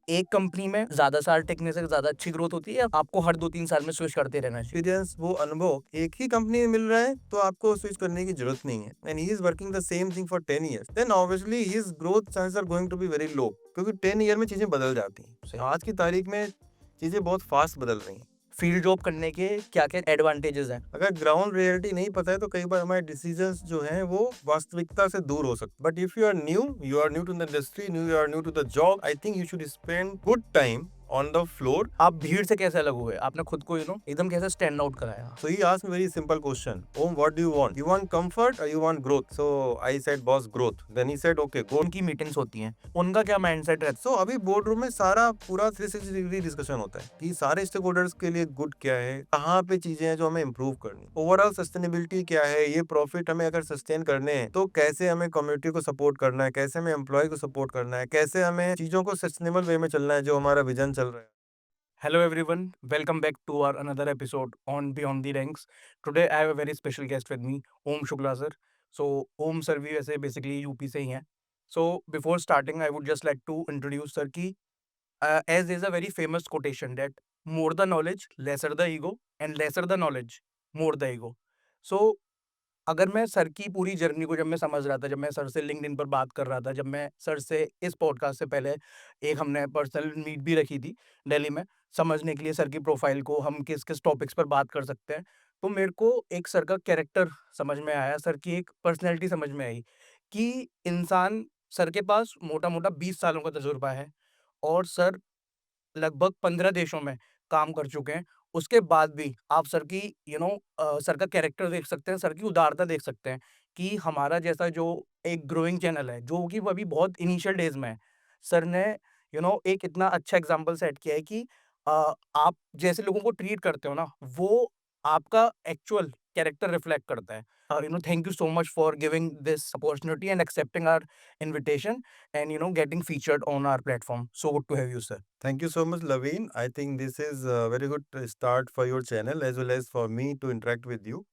एक कंपनी में ज़्यादा साल टिकने से ज़्यादा अच्छी ग्रोथ होती है या आपको हर 2-3 साल में स्विच करते रहना चाहिए? एक्सपीरियंस, वो अनुभव एक ही कंपनी में मिल रहा है तो आपको स्विच करने की जरूरत नहीं है, and he is working the same thing for 10 years, then obviously his growth chances are going to be very low, क्योंकि 10 ईयर में चीजें बदल जाती हैं। सही। आज की तारीख में चीजें बहुत फास्ट बदल रही हैं। फील्ड जॉब करने के क्या-क्या एडवांटेजेस हैं? अगर ग्राउंड रियलिटी नहीं पता है तो कई बार हमारे डिसीजंस जो हैं वो वास्तविकता से दूर हो सकते, but if you are new to the industry, new you are new to the job, I think you should spend good time on the floor. आप भीड़ से कैसे अलग हुए? आपने खुद को एकदम कैसे स्टैंड आउट कराया? So he asked me very simple question. Om, what do you want? You want comfort or you want growth? So I said, boss, growth. Then he said, okay, go. उनकी meetings होती हैं, उनका क्या mindset रहता So अभी board room में सारा पूरा 360 डिग्री डिस्कशन होता है कि सारे स्टेक होल्डर्स के लिए गुड क्या है, कहाँ पे चीजें हैं जो हमें इम्प्रूव करनी, ओवरऑल सस्टेनेबिलिटी क्या है, ये प्रॉफिट हमें अगर सस्टेन करने हैं तो कैसे हमें कम्युनिटी को सपोर्ट करना है, कैसे हमें एम्प्लॉय को सपोर्ट करना है, कैसे हमें चीजों को सस्टेनेबल वे में चलना है जो हमारा विजन चल रहा है. Hello everyone, welcome back to our another episode on Beyond the Ranks. Today I have a very special guest with me, Om Shukla sir. So Om sir भी वैसे basically यूपी से ही हैं. So before starting, I would just like to introduce sir कि as there's a very famous quotation that more the knowledge, lesser the ego, and lesser the knowledge, more the ego. So अगर मैं sir की पूरी journey को जब मैं समझ रहा था, जब मैं सर से लिंक्डइन पर बात कर रहा था, जब मैं सर से इस पॉडकास्ट से पहले एक हमने पर्सनल मीट भी रखी थी दिल्ली में, समझने के लिए सर की प्रोफ़ाइल को हम किस-किस टॉपिक्स पर बात कर सकते हैं। तो मेरे को एक सर का कैरेक्टर समझ में आया, सर की एक पर्सनैलिटी समझ में आई कि इंसान सर के पास मोटा-मोटा 20 सालों का तजुर्बा है और सर लगभग 15 देशों में काम कर चुके हैं। उसके बाद भी आप सर की सर का कैरेक्टर देख सकते हैं, सर की उदारता देख सकते हैं कि हमारा जैसा जो एक ग्रोइंग चैनल है, जो कि वो अभी बहुत इनिशियल डेज़ में है। सर ने एक इतना अच्छा एग्ज़ाम्पल सेट किया है कि आप जैसे लोगों को ट्रीट करते हो ना, वो आपका एक्चुअल कैरेक्टर रिफ्लेक्ट करता है। Thank you so much for giving this opportunity and accepting our invitation and getting featured on our platform. So good to have you, sir. Thank you so much, Laveen. I think this is a very good start for your channel as well as for me to interact with you.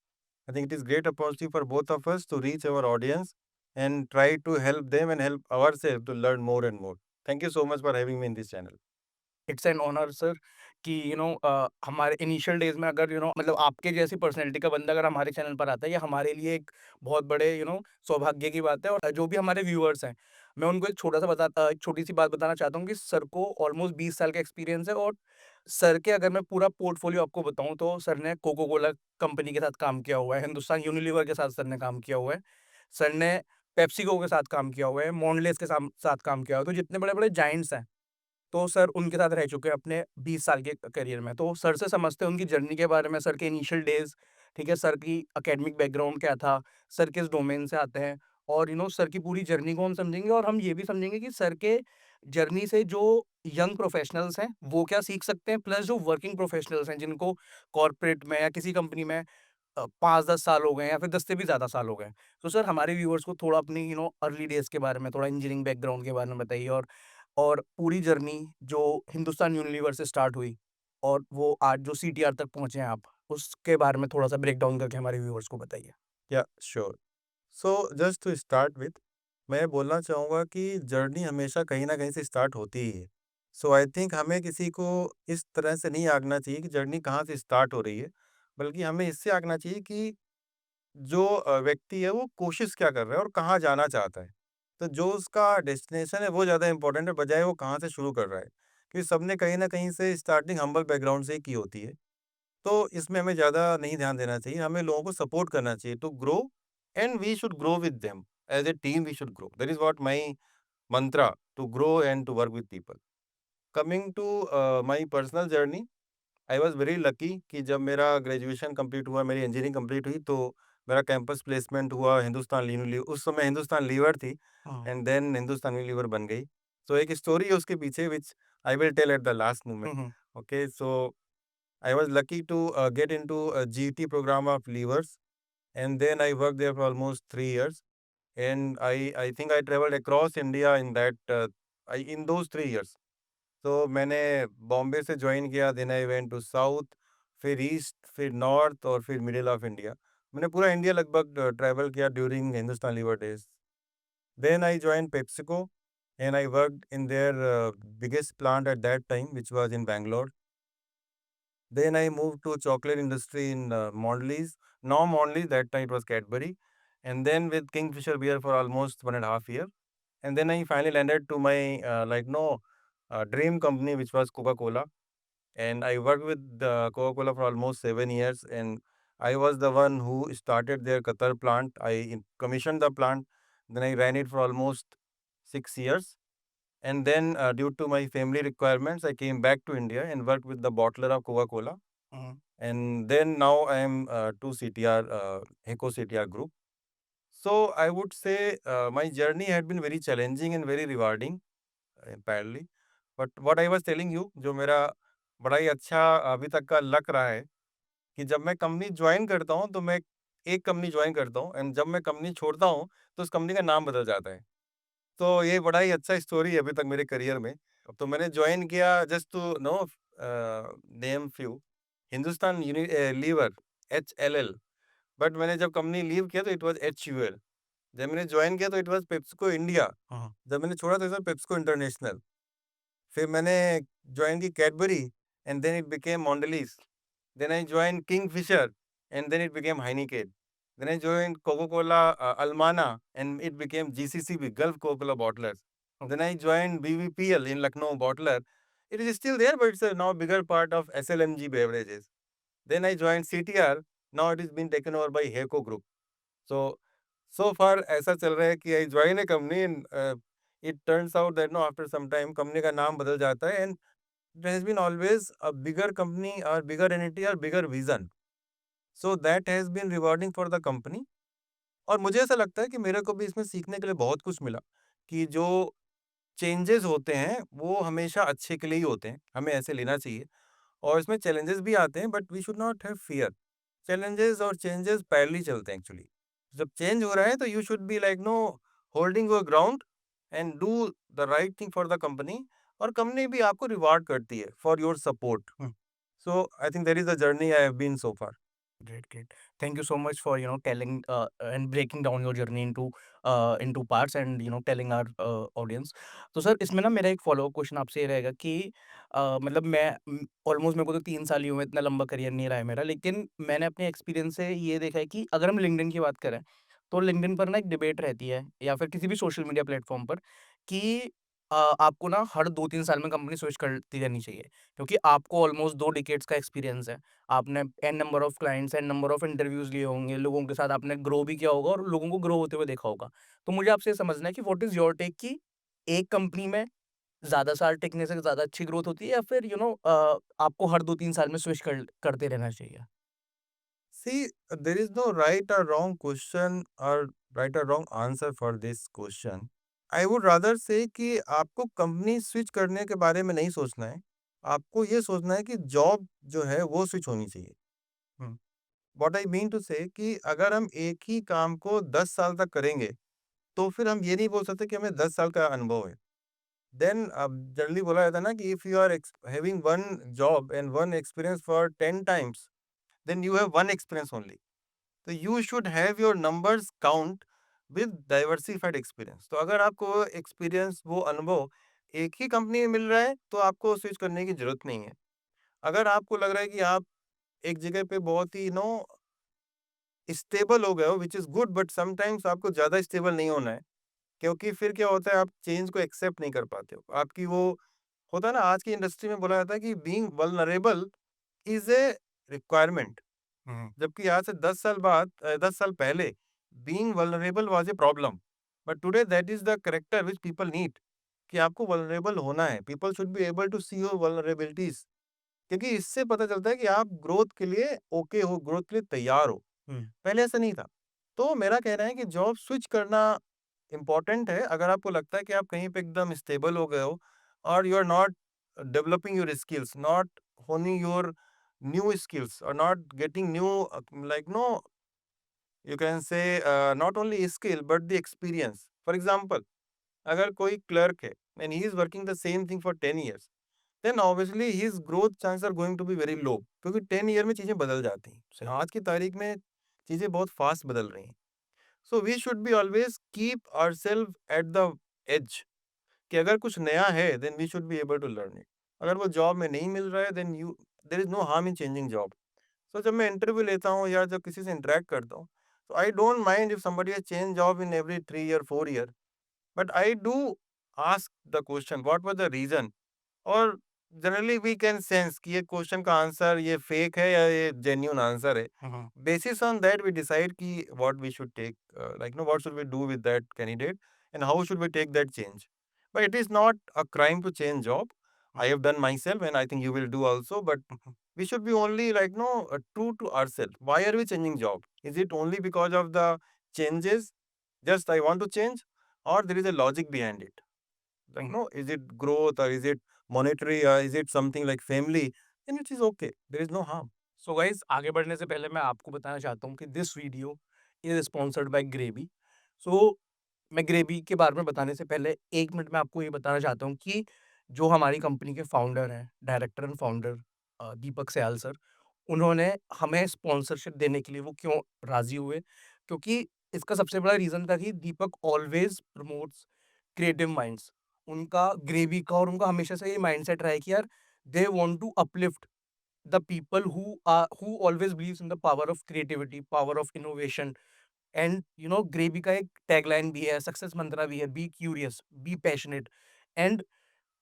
I think it is great opportunity for both of us to reach our audience and try to help them and help ourselves to learn more and more. Thank you so much for having me in this channel. It's an honour sir कि हमारे initial days में अगर मतलब आपके जैसी personality का बंदा अगर हमारे चैनल पर आता है, ये हमारे लिए एक बहुत बड़े सौभाग्य की बात है और जो भी हमारे व्यूअर्स हैं, मैं उनको एक छोटी-सी बात बताना चाहता हूँ कि सर को ऑलमोस्ट 20 साल का एक्सपीरियंस है और सर के अगर मैं पूरा पोर्टफोलियो आपको बताऊँ तो सर ने कोका कोला कंपनी के साथ काम किया हुआ है, हिंदुस्तान यूनिलीवर के साथ सर ने काम किया हुआ है। सर ने पेप्सिको के साथ काम किया हुआ है, मोंडलेस के साथ काम किया हुआ है, तो जितने बड़े-बड़े जायंट्स हैं तो सर उनके साथ रह चुके हैं अपने 20 साल के करियर में। तो सर से समझते हैं उनकी जर्नी के बारे में, सर के इनिशियल डेज़, ठीक है? सर की एकेडमिक बैकग्राउंड क्या था? सर किस डोमेन से आते हैं? और सर की पूरी जर्नी को हम समझेंगे और हम ये भी समझेंगे कि सर के जर्नी से जो यंग प्रोफेशनल्स हैं, वो क्या सीख सकते हैं? प्लस जो वर्किंग प्रोफेशनल्स हैं, जिनको कॉर्पोरेट में या किसी कंपनी में 5-10 साल हो गए हैं या फिर 10 से भी ज़्यादा साल हो गए हैं। तो सर हमारे व्यूअर्स को थोड़ा अपनी अर्ली डेज़ के बारे में, थोड़ा इंजीनियरिंग बैकग्राउंड के बारे में बताइए और पूरी जर्नी जो हिंदुस्तान यूनिलीवर से स्टार्ट हुई और वो आज जो सीटीआर तक पहुँचे हैं आप, उसके बारे में थोड़ा-सा ब्रेक डाउन करके हमारे व्यूअर्स को बताइए। Yeah, sure. So just to start with, मैं बोलना चाहूँगा कि जर्नी हमेशा कहीं ना कहीं से स्टार्ट होती ही है. सो आई थिंक हमें किसी को इस तरह से नहीं आंकना चाहिए कि जर्नी कहाँ से स्टार्ट हो रही है, बल्कि हमें इससे आंकना चाहिए कि जो व्यक्ति है वो कोशिश क्या कर रहा है और कहाँ जाना चाहता है। तो जो उसका डेस्टिनेशन है वो ज़्यादा इम्पोर्टेंट है, बजाय वो कहाँ से शुरू कर रहा है। क्योंकि सबने कहीं न कहीं से स्टार्टिंग हम्बल बैकग्राउंड से ही की होती है। तो इसमें हमें ज़्यादा नहीं ध्यान देना चाहिए, हमें लोगों को सपोर्ट करना चाहिए to grow, and we should grow with them. As a team we should grow. That is what my mantra, to grow and to work with people. Coming to my personal journey, I was very lucky कि जब मेरा graduation complete हुआ, मेरी engineering complete हुई, तो मेरा campus placement हुआ Hindustan Unilever, उस समय हिंदुस्तान लीवर थी, हाँ। एंड देन हिंदुस्तान यूनिलीवर बन गई। सो एक स्टोरी है उसके पीछे which I will tell at the last moment. Hmm, hmm. Okay, so I was lucky to get into a GT program of levers, and then I worked there for almost 3 years. And I think I traveled across India in in those 3 years. तो मैंने बॉम्बे से join किया, then I went to south, फिर east, फिर north और फिर middle of India. मैंने पूरा इंडिया लगभग ट्रैवल किया during Hindustan Lever days. Then I join PepsiCo, and I worked in their biggest plant at that time, which was in Bangalore. Then I moved to chocolate industry in Mondelez. Now Mondelez, that time it was Cadbury. And then with Kingfisher beer for almost 1.5 years. And then I finally landed to my dream company, which was Coca-Cola. And I worked with Coca-Cola for almost 7 years. And I was the one who started their Qatar plant. Commissioned the plant. Then I ran it for almost 6 years. And then, due to my family requirements, I came back to India and worked with the bottler of Coca-Cola. Mhm. And then now I am to CTR, HECO CTR Group. So I would say my journey had been very challenging and very rewarding, apparently. But what I was telling you, जो मेरा बड़ा ही अच्छा अभी तक का luck रहा है कि जब मैं कंपनी जॉइन करता हूँ, तो मैं एक कंपनी जॉइन करता हूँ एंड जब मैं कंपनी छोड़ता हूँ, तो उस कंपनी का नाम बदल जाता है। तो ये बड़ा ही अच्छा स्टोरी है अभी तक मेरे करियर में। तो मैंने जॉइन किया just to no name few Hindustan Lever, HLL। But मैंने जब कंपनी लीव किया तो इट वाज़ HUL। जब मैंने जॉइन किया तो इट वाज़ पेप्सिको इंडिया। हाँ। जब मैंने छोड़ा तो इट वाज़ पेप्सिको इंटरनेशनल। फिर मैंने जॉइन की Cadbury and then it became Mondelez. Then I join Kingfisher and then it became Heineken. Then I join Coca-Cola Almana and it became GCCB, Gulf Coca-Cola Bottlers. Then I joined BVPL in Lucknow Bottler. It is still there, but it's a now bigger part of SLMG Beverages. Then I joined CTR. Now it is being taken over by HECO Group. So, so far ऐसा चल रहा है कि I join a company and it turns out that no, after some time company का नाम बदल जाता है and there has been always a bigger company or bigger entity or bigger vision. So that has been rewarding for the company. और मुझे ऐसा लगता है कि मेरे को भी इसमें सीखने के लिए बहुत कुछ मिला कि जो चेंजेस होते हैं वो हमेशा अच्छे के लिए ही होते हैं, हमें ऐसे लेना चाहिए। और इसमें चैलेंजेस भी आते हैं but we should not have fear. Challenges और चेंजेस पैरेलली चलते हैं एक्चुअली। जब चेंज हो रहा है तो you should be like no holding your ground and do the right thing for the company. और कंपनी भी आपको रिवार्ड करती है for your support. Hmm. So I think that is the journey I have been so far. Great, great. Thank you so much for telling and breaking down your journey into parts and telling our audience. तो sir इसमें ना मेरा एक follow up question आपसे ये रहेगा कि मतलब मैं ऑलमोस्ट मेरे को तो 3 साल ही हुए, इतना लंबा करियर नहीं रहा है मेरा, लेकिन मैंने अपने एक्सपीरियंस से ये देखा है कि अगर हम लिंक्डइन की बात करें तो लिंक्डइन पर ना एक डिबेट रहती है या फिर किसी भी सोशल मीडिया प्लेटफॉर्म पर कि आपको ना हर 2-3 साल में कंपनी स्विच करती रहनी चाहिए क्योंकि आपको ऑलमोस्ट 2 डिकेड्स का एक्सपीरियंस है। आपने n number of clients, n number of interviews लिए होंगे, लोगों के साथ आपने ग्रो भी किया होगा और लोगों को ग्रो होते हुए देखा होगा। तो मुझे आपसे ये समझना है कि व्हाट इज़ योर टेक कि एक कंपनी में ज़्यादा साल टिकने से ज़्यादा अच्छी ग्रोथ होती है या फिर आपको हर 2-3 साल में स्विच करते रहना चाहिए? See, there is no right or wrong question or right or wrong answer for this question. I would rather say कि आपको कंपनी स्विच करने के बारे में नहीं सोचना है। आपको ये सोचना है कि जॉब जो है वो स्विच होनी चाहिए। हुँ, व्हाट आई मीन टू से कि अगर हम एक ही काम को 10 साल तक करेंगे, तो फिर हम ये नहीं बोल सकते कि हमें 10 साल का अनुभव है। देन अब जनरली बोला जाता है ना कि if you are having one job and one experience for 10 times, then you have one experience only. तो you should have your numbers count with diversified experience. तो अगर आपको एक्सपीरियंस वो अनुभव एक ही कंपनी में मिल रहा है तो आपको स्विच करने की जरूरत नहीं है। अगर आपको लग रहा है कि आप एक जगह पे बहुत ही नो स्टेबल हो गए हो, which is good, but sometimes आपको ज्यादा स्टेबल नहीं होना है। क्योंकि फिर क्या होता है, आप चेंज को एक्सेप्ट नहीं कर पाते हो। आपकी वो होता है ना, आज की इंडस्ट्री में बोला जाता है कि being vulnerable is a requirement. Hmm, जबकि आज से 10 साल बाद 10 साल पहले being vulnerable was a problem, but today that is the character which people need, कि आपको वल्नरेबल होना है। People should be able to see your vulnerabilities, क्योंकि इससे पता चलता है कि आप ग्रोथ के लिए ओके हो, ग्रोथ के लिए तैयार हो। हुँ, पहले ऐसा नहीं था। तो मेरा कहना है कि जॉब स्विच करना इम्पोर्टेंट है, अगर आपको लगता है कि आप कहीं पे एकदम स्टेबल हो गए हो और you are not developing your skills, not honing your new skills और not getting new like no you can say not only skill but the experience. For example, अगर कोई क्लर्क है and he is working the same thing for 10 years, then obviously his growth chances are going to be very low, क्योंकि 10 year में चीजें बदल जाती हैं। सही। आज की तारीख में चीजें बहुत फास्ट बदल रही हैं। So we should be always keep ourselves at the edge. कि अगर कुछ नया है then we should be able to learn it. अगर वो जॉब में नहीं मिल रहा है then you there is no harm in changing job. So जब मैं इंटरव्यू लेता हूँ या जब किसी से इंटरैक्ट करता हूँ, तो I don't mind if somebody has changed job in every 3 year, 4 year, but I do ask the question what was the reason. और जनरली वी कैन सेंस कि ये क्वेश्चन का आंसर ये फेक है या ये जेन्युइन आंसर है। Hmm, hmm, basis on that we decide कि what we should take, like no what should we do with that candidate and how should we take that change. But it is not a crime to change job. Hmm, I have done myself and I think you will do also, but hmm, hmm, we should be only like no true to ourselves. Why are we changing job? Is it only because of the changes? Just I want to change, or there is a logic behind it? Like, hmm. no, is it growth or is it monetary or is it something like family? Then it is okay. There is no harm. So guys आगे बढ़ने से पहले मैं आपको बताना चाहता हूँ कि this video is sponsored by GreyB. So मैं ग्रेवी के बारे में बताने से पहले 1 मिनट में आपको ये बताना चाहता हूँ कि जो हमारी कंपनी के फाउंडर हैं, director and founder Deepak Sayal sir, उन्होंने हमें स्पॉन्सरशिप देने के लिए वो क्यों राज़ी हुए? क्योंकि इसका सबसे बड़ा रीज़न था कि दीपक ऑलवेज़ प्रमोट्स क्रिएटिव माइंड्स। उनका ग्रेवी का और उनका हमेशा से ये माइंडसेट रहा है कि यार they want to uplift the people who always believes in the power of creativity, power of innovation, and GreyB का एक टैगलाइन भी है, सक्सेस मंत्रा भी है, be curious, be passionate. And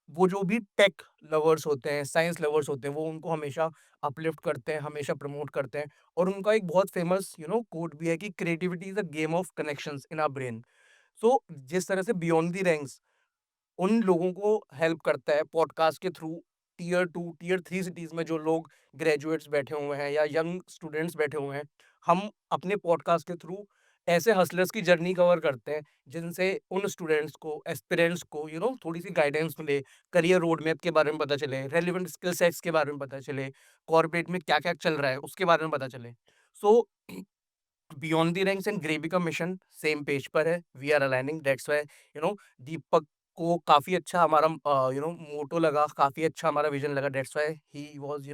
वो जो भी टेक लवर्स होते हैं, साइंस लवर्स होते हैं, वो उनको हमेशा अपलिफ्ट करते हैं, हमेशा प्रमोट करते हैं। और उनका एक बहुत फेमस कोट भी है कि creativity is a game of connections in our brain. So जिस तरह से बियॉन्ड द रैंक्स उन लोगों को हेल्प करता है पॉडकास्ट के थ्रू, टियर 2, टियर 3 सिटीज़ में जो लोग ग्रेजुएट्स बैठे हुए हैं या यंग स्टूडेंट्स बैठे हुए हैं, हम अपने पॉडकास्ट के थ्रू ऐसे हसलर्स की जर्नी कवर करते हैं, जिनसे उन स्टूडेंट्स को, एस्पिरेंट्स को थोड़ी-सी गाइडेंस मिले, करियर रोड मैप के बारे में पता चले, रेलेवेंट स्किल सेट्स के बारे में पता चले, कॉर्पोरेट में क्या-क्या चल रहा है, उसके बारे में पता चले। So beyond the ranks and GreyB का मिशन सेम पेज पर है। We are aligning, that's why Deepak को काफ़ी अच्छा हमारा मोटो लगा, काफ़ी अच्छा हमारा विज़न लगा, that's why he was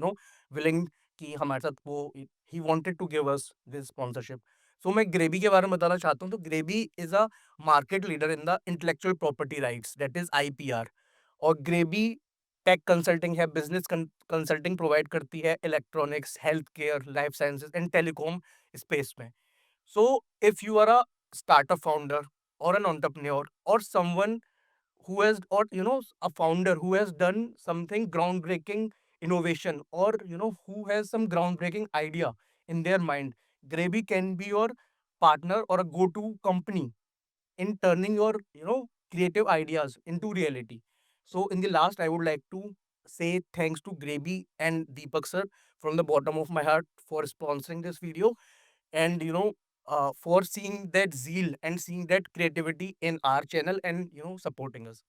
willing कि हमारे साथ वो he wanted to give us this sponsorship. So मैं ग्रेवी के बारे में बताना चाहता हूँ, तो GreyB is a market leader in the intellectual property rights, that is IPR. और ग्रेवी टेक कंसल्टिंग है, बिज़नेस कंसल्टिंग प्रोवाइड करती है electronics, health care, life sciences and telecom space में। So, if you are a startup founder or an entrepreneur or someone who has, or a founder who has done something groundbreaking innovation, or who has some groundbreaking idea in their mind, Gravy can be your partner or a go-to company in turning your creative ideas into reality. So in the last, I would like to say thanks to Gravy and Deepak sir from the bottom of my heart for sponsoring this video, and for seeing that zeal and seeing that creativity in our channel, and supporting us.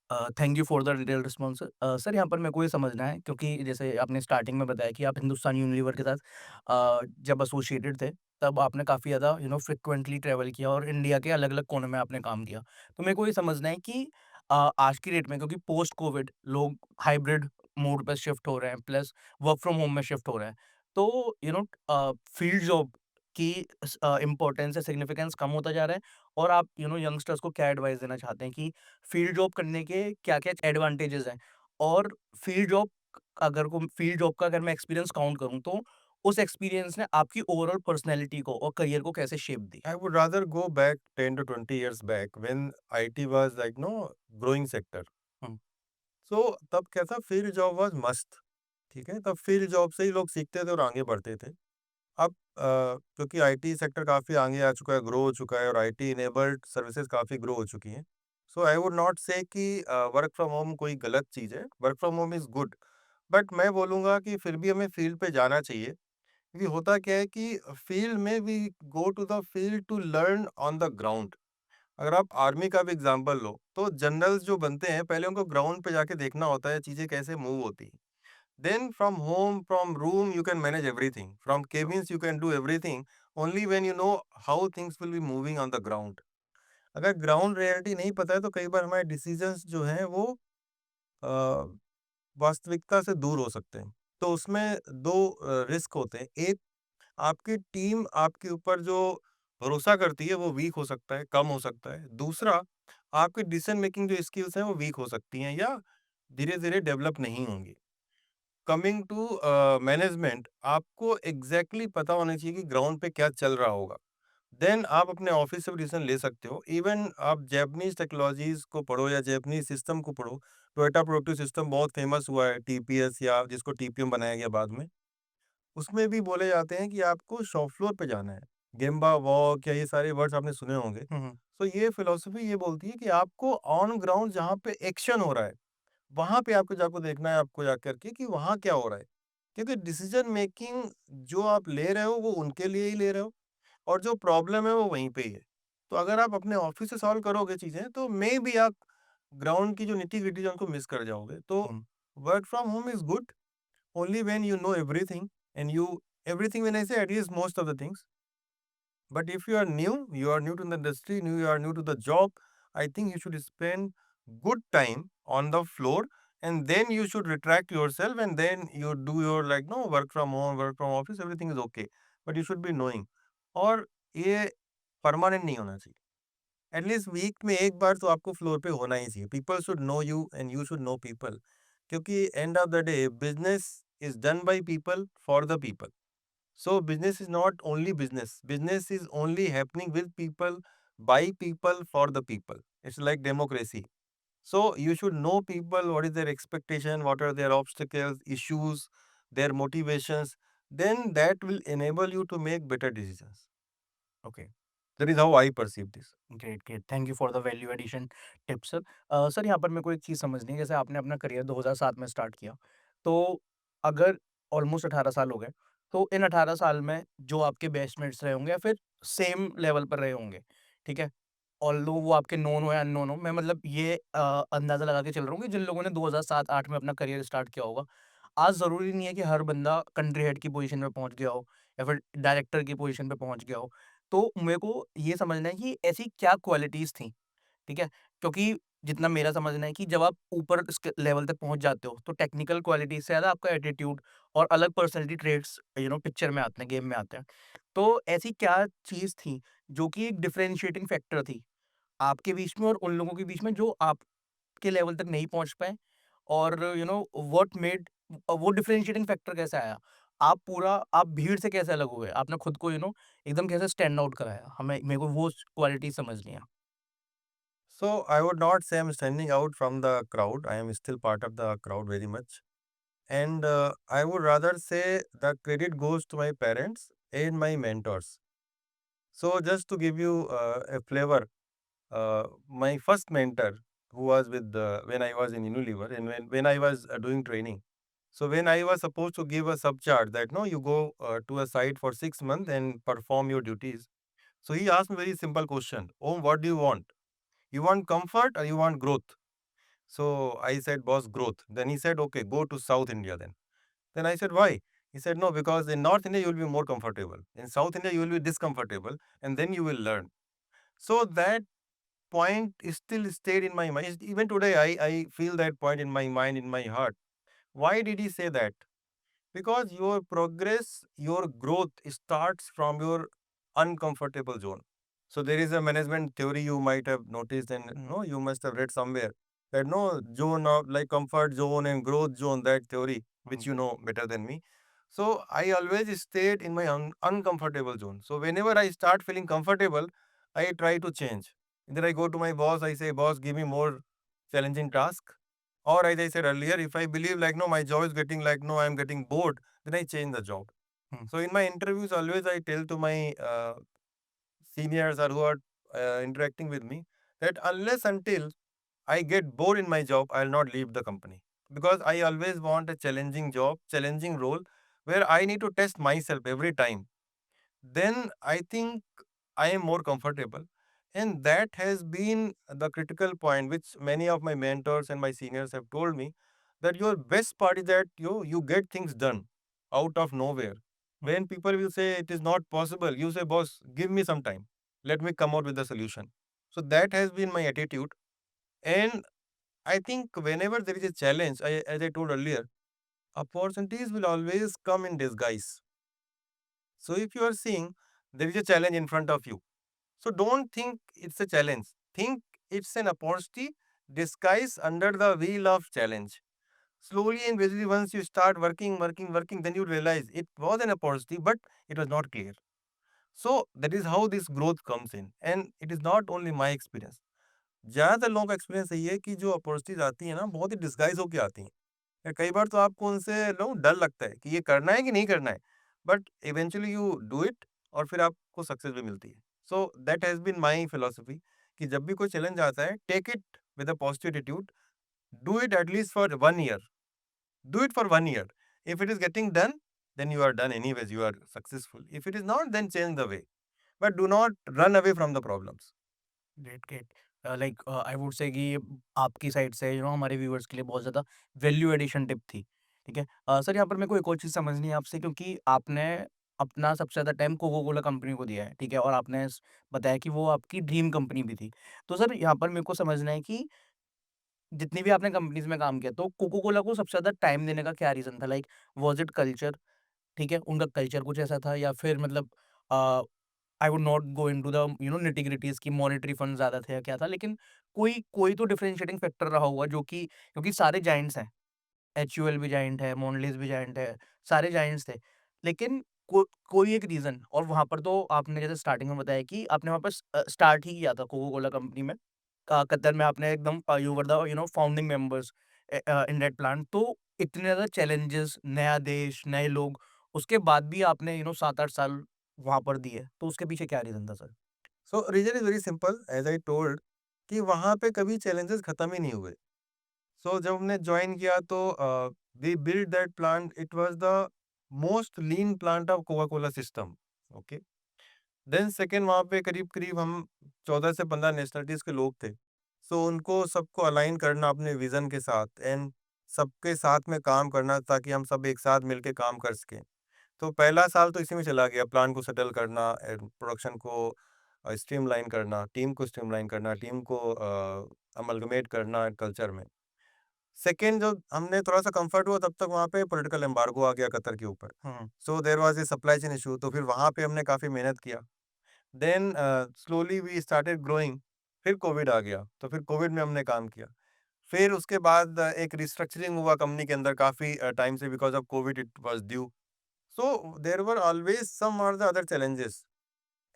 Thank you for the detailed response sir. यहाँ पर मेरे को ये समझना है, क्योंकि जैसे आपने स्टार्टिंग में बताया कि आप हिंदुस्तान यूनिलीवर के साथ जब एसोसिएटेड थे, तब आपने काफ़ी ज़्यादा फ्रिक्वेंटली ट्रैवल किया और इंडिया के अलग अलग कोने में आपने काम किया। तो मेरे को ये समझना है कि आज की डेट में, क्योंकि पोस्ट कोविड लोग हाइब्रिड मोड पर शिफ्ट हो रहे हैं, प्लस वर्क फ्रॉम होम में शिफ्ट हो रहे हैं, तो फील्ड जॉब की इम्पोर्टेंस या सिग्निफिकेंस कम होता जा रहा है। और आप यंगस्टर्स को क्या एडवाइस देना चाहते हैं कि फील्ड जॉब करने के क्या-क्या एडवांटेजेस हैं? और फील्ड जॉब का अगर मैं एक्सपीरियंस काउंट करूँ, तो उस एक्सपीरियंस ने आपकी ओवरऑल पर्सनैलिटी को और करियर को कैसे shape the? I would rather go back 10 to 20 years back when IT was like no growing sector. Hmm, So तब क्या था, फील्ड जॉब वाज मस्त। ठीक है, तब फील्ड जॉब से ही लोग सीखते थे और आगे बढ़ते थे। अब क्योंकि आईटी सेक्टर काफ़ी आगे आ चुका है, ग्रो हो चुका है और आईटी इनेबल्ड सर्विसेज काफ़ी ग्रो हो चुकी हैं। सो आई वुड नॉट से कि वर्क फ्रॉम होम कोई गलत चीज़ है, work from home is good. But मैं बोलूँगा कि फिर भी हमें फील्ड पे जाना चाहिए, क्योंकि होता क्या है कि फील्ड में we go to the field to learn on the ground. अगर आप आर्मी का भी एग्ज़ाम्पल लो, तो जनरल्स जो बनते हैं, पहले उनको ग्राउंड पे जाके देखना होता है, चीज़ें कैसे मूव होती हैं। Then from home, from room, you can manage everything. From cabins, you can do everything only when you know how things will be moving on the ground. अगर ग्राउंड रियलिटी नहीं पता है तो कई बार हमारे डिसीजंस जो हैं वो अ, वास्तविकता से दूर हो सकते हैं। तो उसमें 2 रिस्क होते हैं। एक, आपकी टीम आपके ऊपर जो भरोसा करती है वो वीक हो सकता है, कम हो सकता है। दूसरा, आपकी डिसीजन मेकिंग जो स्किल्स हैं वो वीक हो सकती हैं या धीरे-धीरे डेवलप नहीं होंगी। कमिंग टू मैनेजमेंट, आपको एग्ज़ैक्टली पता होना चाहिए कि ग्राउंड पे क्या चल रहा होगा। देन आप अपने ऑफिस से भी डिसीजन ले सकते हो। इवन आप जैपनीज़ टेक्नोलॉजीज़ को पढ़ो या जैपनीज़ सिस्टम को पढ़ो, टोयोटा प्रोडक्टिव सिस्टम बहुत फेमस हुआ है, टीपीएस या जिसको टीपीएम बनाया गया बाद में। उसमें भी बोले जाते हैं कि आपको शॉप फ्लोर पे जाना है। गेम्बा वॉक या ये सारे वर्ड्स आपने सुने होंगे। हुँ, हुँ। तो ये फिलॉसफी ये बोलती है कि आपको ऑन ग्राउंड जहाँ पे एक्शन हो रहा है, वहाँ पे आपको जाके देखना है आपको जाकर के कि वहाँ क्या हो रहा है। क्योंकि डिसीजन मेकिंग जो आप ले रहे हो वो उनके लिए ही ले रहे हो और जो प्रॉब्लम है वो वहीं पे ही है। तो अगर आप अपने ऑफिस से सॉल्व करोगे चीज़ें तो मेबी आप ग्राउंड की जो निटी-ग्रिटी है उनको मिस कर जाओगे। तो hmm. Work from home is good only when you know everything and you everything when I say at least most of the things. But if you are new to the industry, you are new to the job, I think you should spend good time on the floor and then you should retract yourself and then you do your like no work from home, work from office, everything is okay. But you should be knowing. और ये permanent नहीं होना चाहिए। At least week में एक बार तो आपको floor पे होना ही चाहिए। People should know you and you should know people. क्योंकि end of the day business is done by people for the people. So business is not only business. Business is only happening with people, by people, for the people. It's like democracy. So you should know people, what is their expectation, what are their obstacles, issues, their motivations. Then that will enable you to make better decisions. Okay. That is how I perceive this. Great, great. Thank you for the value addition tips sir. Sir यहाँ पर मेरे को एक चीज़ समझनी है, जैसे आपने अपना करियर 2007 में स्टार्ट किया, तो अगर ऑलमोस्ट 18 साल हो गए, तो इन 18 साल में जो आपके बेस्टमेट्स रहे होंगे या फिर सेम लेवल पर रहे होंगे, ठीक है? ऑल्दो वो आपके नोन हो या अननोन हो, मैं मतलब ये अंदाज़ा लगा के चल रहा हूँ कि जिन लोगों ने 2007-8 में अपना करियर स्टार्ट किया होगा, आज ज़रूरी नहीं है कि हर बंदा कंट्री हेड की पोज़ीशन पे पहुँच गया हो या फिर डायरेक्टर की पोज़ीशन पे पहुँच गया हो। तो मेरे को ये समझना है कि ऐसी क्या क्वालिटीज़ थी, ठीक है? क्योंकि जितना मेरा समझना है कि जब आप ऊपर इसके लेवल तक पहुँच जाते हो, तो टेक्निकल क्वालिटीज़ से ज़्यादा आपका एटीट्यूड और अलग पर्सनैलिटी ट्रेट्स पिक्चर में आते हैं, गेम में आते हैं। तो ऐसी क्या चीज़ थी, जो कि एक डिफरेंशिएटिंग फैक्टर थी, आपके बीच में और उन लोगों के बीच में जो आपके लेवल तक नहीं पहुँच पाए? और व्हाट मेड वो डिफरेंशिएटिंग फैक्टर कैसे आया? आप भीड़ से कैसे अलग हुए? आपने खुद को एकदम कैसे स्टैंड आउट कराया? हमें मेरे को वो क्वालिटी समझनी है। So I would not say I'm standing out from the crowd. I am still part of the crowd very much. And I would rather say the credit goes to my parents and my mentors. So just to give you a flavor, my first mentor who was with when I was in Unilever and when I was doing training. So when I was supposed to give a subcharge that no, you go to a site for 6 months and perform your duties. So he asked me very simple question. Oh, what do you want? You want comfort or you want growth? So I said, boss, growth. Then he said, okay, go to South India then. Then I said, why? He said, no, because in North India you will be more comfortable. In South India you will be discomfortable and then you will learn. So that point is still stayed in my mind. Even today, I feel that point in my mind, in my heart. Why did he say that? Because your progress, your growth starts from your uncomfortable zone. So there is a management theory you might have noticed and no, you must have read somewhere that no zone of like comfort zone and growth zone, that theory, which hmm, you know better than me. So I always stayed in my uncomfortable zone. So whenever I start feeling comfortable, I try to change. Either I go to my boss, I say, boss, give me more challenging task. Or as I said earlier, if I believe like no, my job is getting like no, I'm getting bored, then I change the job. Hmm, So in my interviews, always I tell to my seniors or who are interacting with me that unless until I get bored in my job, I'll not leave the company because I always want a challenging job, challenging role where I need to test myself every time. Then I think I am more comfortable. And that has been the critical point, which many of my mentors and my seniors have told me that your best part is that you get things done out of nowhere. Hmm, When people will say it is not possible, you say, boss, give me some time. Let me come out with the solution. So that has been my attitude. And I think whenever there is a challenge, as I told earlier, opportunities will always come in disguise. So if you are seeing there is a challenge in front of you, so don't think it's a challenge. Think It's an opportunity disguised under the wheel of challenge. Slowly and gradually, once you start working, then you realize it was an opportunity, but it was not clear. So that is how this growth comes in. And it is not only my experience. ज़्यादातर लोगों का experience यही है कि जो opportunities आती हैं ना, बहुत ही डिस्गाइज़ होके आती हैं। या कई बार तो आपको उनसे डर लगता है कि ये करना है कि नहीं करना है। But eventually you do it और फिर आपको सक्सेस भी मिलती है। So that has been my philosophy कि जब भी कोई चैलेंज आता है, take it with a positive attitude, do it at least for 1 year, do it for 1 year. If it is getting done, then you are done anyways, you are successful. If it is not, then change the way, but do not run away from the problems. Great, great. Like I would say कि ये आपकी side से हमारे viewers के लिए बहुत ज़्यादा value addition tip थी, ठीक है? सर यहाँ पर मेरे को एक और चीज़ समझनी है आपसे, क्योंकि आपने अपना सबसे ज़्यादा टाइम कोको कोला कंपनी को दिया है, ठीक है? और आपने बताया कि वो आपकी ड्रीम कंपनी भी थी। तो सर यहाँ पर मेरे को समझना है कि जितनी भी आपने कंपनीज़ में काम किया, तो कोको कोला को सबसे ज़्यादा टाइम देने का क्या रीज़न था? Like was it culture? ठीक है, उनका कल्चर कुछ ऐसा था, या फिर मतलब uh, I would not go into the nitty gritties कि मॉनेटरी फंड ज़्यादा थे या क्या था, लेकिन कोई कोई तो डिफरेंशिएटिंग फैक्टर रहा होगा, जो कि क्योंकि सारे जायंट्स हैं, एचयूएल भी जायंट है, मोनलेस भी जायंट है, सारे जायंट्स थे। लेकिन कोई एक रीज़न, और वहाँ पर तो आपने जैसे स्टार्टिंग में बताया कि आपने वहाँ पर स्टार्ट ही किया था कोको कोला कंपनी में। कतर में आपने एकदम you were the founding members in that plant. तो इतने ज़्यादा चैलेंजेस, नया देश, नए लोग, उसके बाद भी आपने 7-8 साल वहाँ पर दिए। तो उसके पीछे क्या रीज़न था sir? So reason is very simple, as I told कि वहाँ पे कभी चैलेंजेस खत्म ही नहीं हुए। सो जब हमने ज्वाइन किया तो we build that plant, it was the most lean plant of Coca Cola system. Okay, then second, वहाँ पे करीब करीब हम 14 से 15 नेशनलिटीज के लोग थे। सो उनको सबको अलाइन करना अपने विजन के साथ, एंड सबके साथ में काम करना ताकि हम सब एक साथ मिलके काम कर सकें। तो पहला साल तो इसी में चला गया, प्लान को सेटल करना, प्रोडक्शन को स्ट्रीमलाइन करना, टीम को स्ट्रीमलाइन करना, टीम को अमलगमेट करना कल्चर में। सेकंड, जब हमने थोड़ा-सा कम्फर्ट हुआ, तब तक वहाँ पे पॉलिटिकल एम्बार्गो आ गया कतर के ऊपर। Hmm, so there was a supply chain issue, तो फिर वहाँ पे हमने काफ़ी मेहनत किया। Then slowly we started growing. फिर कोविड आ गया, तो फिर कोविड में हमने काम किया। फिर उसके बाद एक रिस्ट्रक्चरिंग हुआ कंपनी के अंदर काफ़ी टाइम से, because of Covid it was due. So there were always some or the other challenges,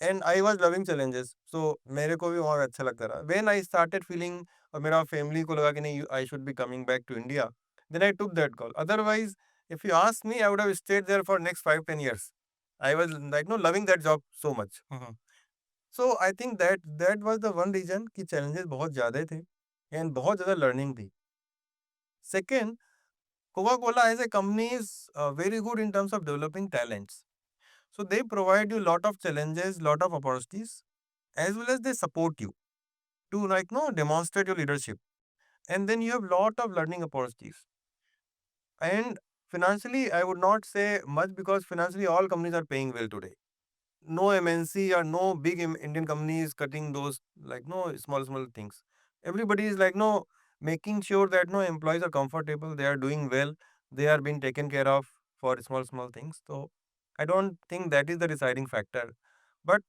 and I was loving challenges. So मेरे को भी वहाँ अच्छा लगता रहा। When I started feeling, और मेरा फैमिली को लगा कि नहीं, I should be coming back to India, then I took that call. Otherwise, if you ask me, I would have stayed there for next 5-10 years. I was like no loving that job so much. Hmm, hmm. So I think that was the one reason कि challenges बहुत ज़्यादा थे and बहुत ज़्यादा learning थी. Second, Coca-Cola as a company is very good in terms of developing talents. So they provide you lot of challenges, lot of opportunities, as well as they support you to demonstrate your leadership. And then you have lot of learning opportunities. And financially, I would not say much because financially all companies are paying well today. No MNC or no big Indian company is cutting those no small things. Everybody is no making sure that no employees are comfortable, they are doing well, they are being taken care of for small things. So I don't think that is the deciding factor. But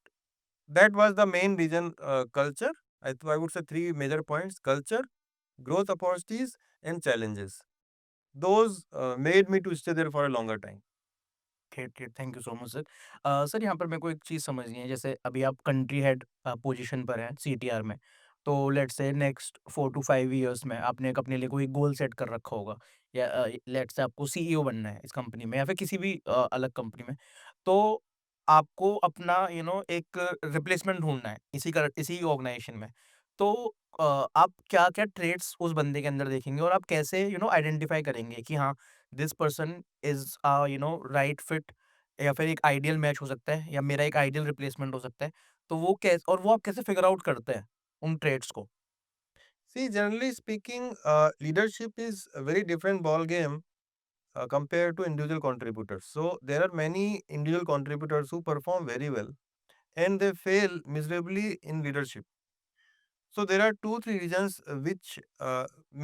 that was the main reason, culture. I would say three major points: culture, growth opportunities, and challenges. Those made me to stay there for a longer time. Great, great. Thank you so much sir. Sir यहाँ पर मेरे को एक चीज़ समझनी है, जैसे अभी आप कंट्री हेड पोजीशन पर हैं सीटीआर में। तो let's say next 4 to 5 years में आपने एक अपने लिए कोई गोल सेट कर रखा होगा, या लेट्स से आपको सीईओ बनना है इस कंपनी में, या फिर किसी भी अलग कंपनी में। तो आपको अपना एक रिप्लेसमेंट ढूँढना है इसी ऑर्गनाइजेशन में। तो आप क्या-क्या ट्रेड्स उस बंदे के अंदर देखेंगे, और आप कैसे आइडेंटिफाई करेंगे कि हाँ, this person is right fit, या फिर एक आइडियल मैच हो सकता है, या मेरा एक आइडियल रिप्लेसमेंट हो सकता है। तो वो आप कैसे फिगर आउट करते हैं उन ट्रेड्स को? See, generally speaking, leadership is a very different ball game compared to individual contributors. So there are many individual contributors who perform very well and they fail miserably in leadership. So there are 2-3 reasons which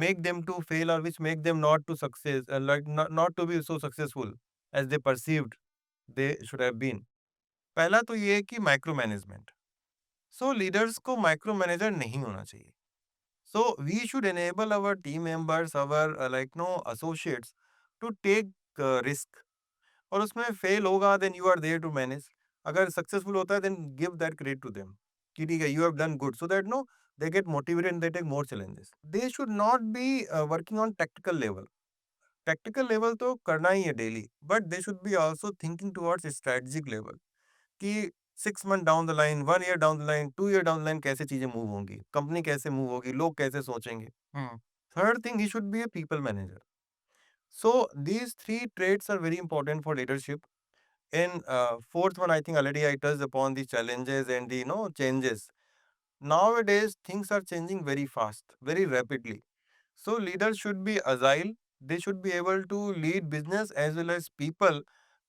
make them to fail or which make them not to success, not to be so successful as they perceived they should have been. पहला तो ये है कि micro management. सो leaders को micro manager नहीं होना चाहिए। So we should enable our team members, our associates to take risk. और उसमें फेल होगा then you are there to manage. अगर सक्सेसफुल होता है then give that credit to them कि ठीक है you have done good, so that no they get motivated and they take more challenges. They should not be working on technical level. Technical level तो करना ही है daily, but they should be also thinking towards strategic level कि 6 month down the line, 1 year down the line, 2 year down the line कैसे चीजें move होंगी, company कैसे move होगी, लोग कैसे सोचेंगे। Hmm, third thing, he should be a people manager. So these three traits are very important for leadership. In fourth one, I think already I touched upon the challenges and the changes. Nowadays, things are changing very fast, very rapidly. So leaders should be agile. They should be able to lead business as well as people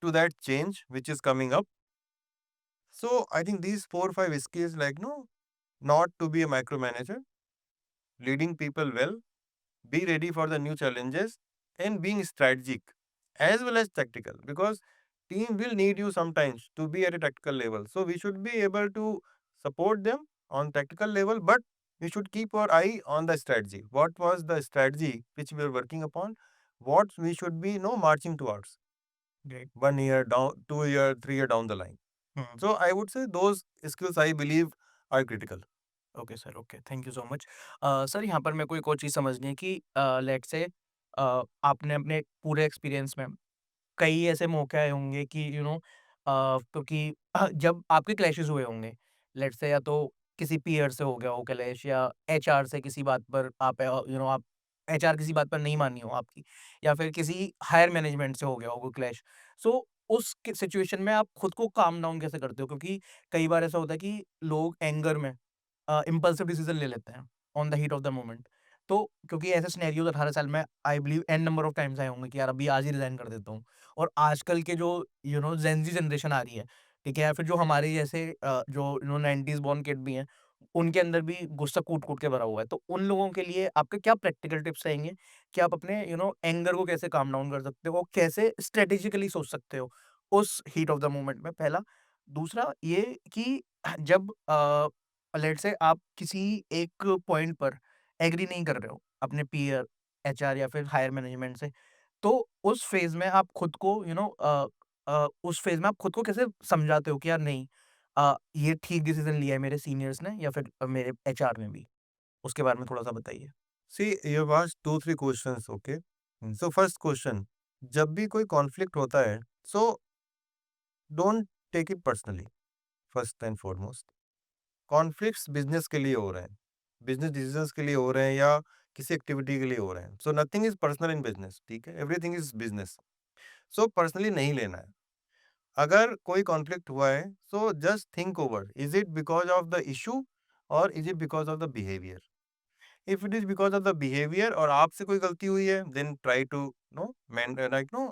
to that change which is coming up. So I think these 4 or 5 skills, like no, not to be a micromanager, leading people well, be ready for the new challenges, and being strategic as well as tactical, because team will need you sometimes to be at a tactical level. So we should be able to support them on tactical level, but we should keep our eye on the strategy. What was the strategy which we are working upon? What we should be marching towards great. 1 year down, 2 year, 3 year down the line. Hmm, So I would say those skills I believe are critical. Okay sir, okay, thank you so much. Sir यहाँ पर मेरे को एक और चीज़ समझनी है कि let's say आपने अपने पूरे एक्सपीरियंस में कई ऐसे मौके आए होंगे कि क्योंकि जब आपके क्लैशेस हुए होंगे, लेट्स से या तो किसी पीयर से हो गया हो क्लैश या एचआर से किसी बात पर आप एचआर किसी बात पर नहीं मानी हो आपकी या फिर किसी हायर मैनेजमेंट से हो गया हो कोई क्लैश। सो उस सिचुएशन में आप खुद को काम डाउन कैसे करते हो? क्योंकि कई बार ऐसा होता है कि लोग एंगर में इम्पल्सिव डिसीज़न ले लेते हैं on the heat of the moment. तो क्योंकि ऐसे सिनेरियोज़ 18 साल में I believe n number of times आए होंगे कि यार अभी आज ही रिज़ाइन कर देता हूँ। और आजकल के जो ज़ेन ज़ी जनरेशन आ रही है, ठीक है? या फिर जो हमारे जैसे जो 90s बोर्न किड भी हैं, उनके अंदर भी गुस्सा कूट-कूट के भरा हुआ है। तो उन लोगों के लिए आपके क्या प्रैक्टिकल टिप्स रहेंगे कि आप अपने एंगर को कैसे काम डाउन कर सकते हो? कैसे स्ट्रैटेजिकली सोच सकते हो उस हीट ऑफ द मोमेंट में, पहला। दूसरा ये कि जब लेट्स से आप किसी एक पॉइंट पर एग्री नहीं कर रहे हो अपने पीयर, एचआर या फिर हायर मैनेजमेंट से, तो उस फ़ेज़ में आप खुद को उस फ़ेज़ में आप खुद को कैसे समझाते हो कि यार नहीं, ये ठीक डिसीज़न लिया है मेरे सीनियर्स ने या फिर मेरे एचआर ने भी? उसके बारे में थोड़ा-सा बताइए। See, you have asked 2 3 questions, okay? So first question, जब भी कोई कॉन्फ्लिक्ट होता है, so don't take it personally. First and foremost, conflicts business के लिए हो रहे हैं, बिजनेस डिसीजंस के लिए हो रहे हैं या किसी एक्टिविटी के लिए हो रहे हैं। So nothing is personal in business, ठीक है, everything is business. So personally नहीं लेना है। अगर कोई कॉन्फ्लिक्ट हुआ है, so just think over, is it because of the issue और is it because of the behaviour. If it is because of the behaviour और आपसे कोई गलती हुई है, then try to know man no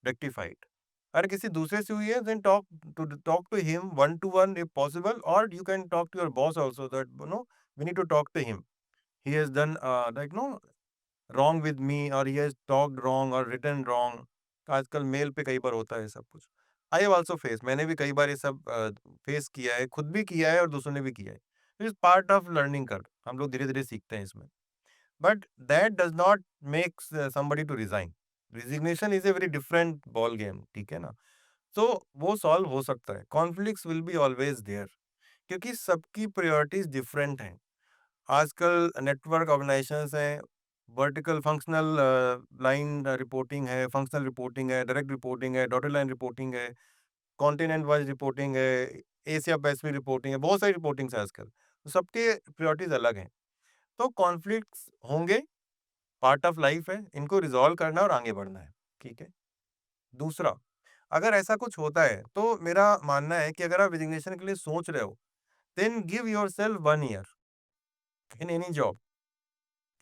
rectify it. अगर किसी दूसरे से हुई है, then talk to him one to one if possible, or you can talk to your boss also that we need to talk to him. He has done wrong with me, or he has talked wrong or written wrong. आजकल mail पे कई बार होता है सब कुछ। I have also face, मैंने भी कई बार ये सब फेस किया है, खुद भी किया है और दूसरों ने भी किया है। It is part of learning curve, हम लोग धीरे धीरे सीखते हैं इसमें। But that does not make somebody to resign. Resignation is a very different ball game, ठीक है ना? सो वो सॉल्व हो सकता है। Conflicts will be always there, क्योंकि सबकी प्रायोरिटीज डिफरेंट हैं। आजकल नेटवर्क ऑर्गेनाइजेशंस हैं, वर्टिकल फंक्शनल लाइन रिपोर्टिंग है, फंक्शनल रिपोर्टिंग है, डायरेक्ट रिपोर्टिंग है, डॉटेड लाइन रिपोर्टिंग है, कॉन्टिनेंट वाइज रिपोर्टिंग है, एशिया पैसिफिक रिपोर्टिंग है, बहुत सारी रिपोर्टिंग्स है आजकल। तो सबके प्रायोरिटीज अलग हैं। तो कॉन्फ्लिक्ट्स होंगे, पार्ट ऑफ लाइफ है, इनको रिजॉल्व करना है और आगे बढ़ना है, ठीक है? दूसरा, अगर ऐसा कुछ होता है, तो मेरा मानना है कि अगर आप रेजिग्नेशन के लिए सोच रहे हो, then give yourself 1 year in any job.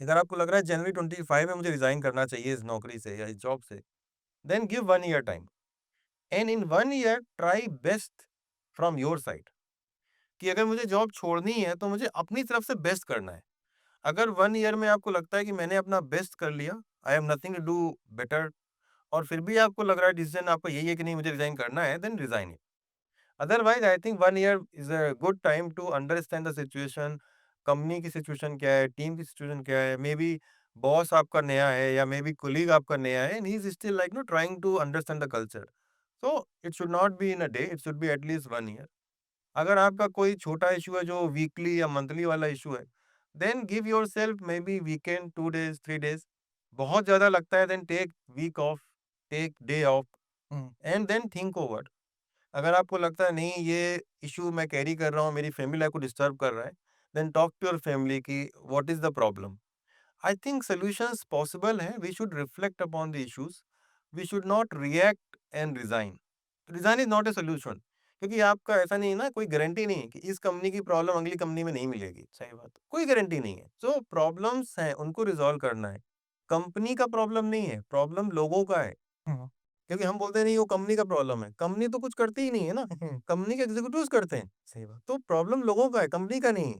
अगर आपको लग रहा है जनवरी 25 में मुझे रिज़ाइन करना चाहिए इस नौकरी से या इस जॉब से, then give 1 year time and in 1 year try best from your side, कि अगर मुझे जॉब छोड़नी है, तो मुझे अपनी तरफ से बेस्ट करना है। अगर 1 ईयर में आपको लगता है कि मैंने अपना बेस्ट कर लिया, I have nothing to do better, और फिर भी आपको लग रहा है डिसीजन आपका यही है कि नहीं मुझे रिज़ाइन करना है, then resign it. Otherwise, I think 1 year is a good time to understand the situation, company की सिचुएशन क्या है, टीम की सिचुएशन क्या है, मे बी बॉस आपका नया है या मे बी कोलीग आपका नया है and he is still like no trying to understand the culture. So it should not be in a day, it should be at least 1 year. अगर आपका कोई छोटा इश्यू है जो वीकली या मंथली वाला इश्यू है, then give yourself maybe weekend 2 days, 3 days. बहुत ज़्यादा लगता है then take week off, take day off हुँ, एंड देन थिंक ओवर। अगर आपको लगता है नहीं ये इश्यू मैं कैरी कर रहा हूँ, मेरी फैमिली लाइफ को डिस्टर्ब कर रहा है, then talk to your family कि what is the problem? I think solutions possible हैं. We should reflect upon the issues. We should not react and resign. Resign is not a solution. क्योंकि आपका ऐसा नहीं है ना, कोई गारंटी नहीं है कि इस कंपनी की प्रॉब्लम अगली कंपनी में नहीं मिलेगी। सही बात। कोई गारंटी नहीं है। सो प्रॉब्लम्स हैं, उनको रिज़ॉल्व करना है। कंपनी का प्रॉब्लम नहीं है, प्रॉब्लम लोगों का है। हुँ, क्योंकि हम बोलते हैं नहीं वो कंपनी का प्रॉब्लम है। कंपनी तो कुछ करती ही नहीं है ना, हुँ, कंपनी के एग्ज़ीक्यूटिव्स करते हैं। सही बात। तो प्रॉब्लम लोगों का है, कंपनी का नहीं है।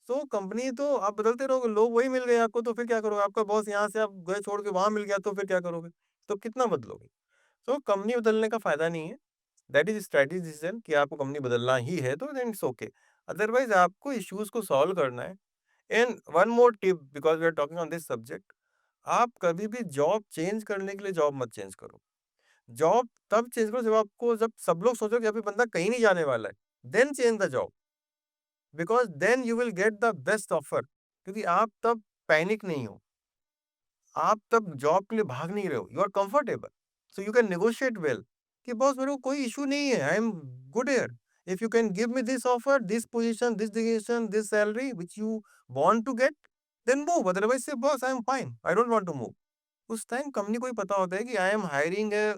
सो कंपनी तो आप बदलते रहोगे, लोग वही मिल गए आपको तो फिर क्या करोगे? आपका बॉस यहाँ से आप गए छोड़ के वहाँ मिल गया तो फिर क्या करोगे? तो कितना बदलोगे? सो कंपनी बदलने का फ़ायदा नहीं है। दैट इज़ स्ट्रैटेजिक डिसीज़न कि आपको कंपनी बदलना ही है तो देन इट्स ओके। अदरवाइज़ आपको इश्यूज़ को सॉल्व करना है। And one more tip because we are talking on this subject, आप कभी भी जॉब चेंज करने के लिए जॉब मत चेंज करो। जॉब तब चेंज करो जब सब लोग सोचो कि अभी बंदा कहीं नहीं जाने वाला है, then change the job because then you will get the best offer क्योंकि आप तब पैनिक नहीं हो, आप तब जॉब के लिए भाग नहीं रहे हो, you are comfortable, so you can negotiate well कि बॉस मेरे को कोई इश्यू नहीं है, I am good here, if you can give me this offer, this position, this decision, this salary which you want to get, then move, otherwise से boss I am fine, I don't want to move. उस time company को ही पता होता है कि I am hiring a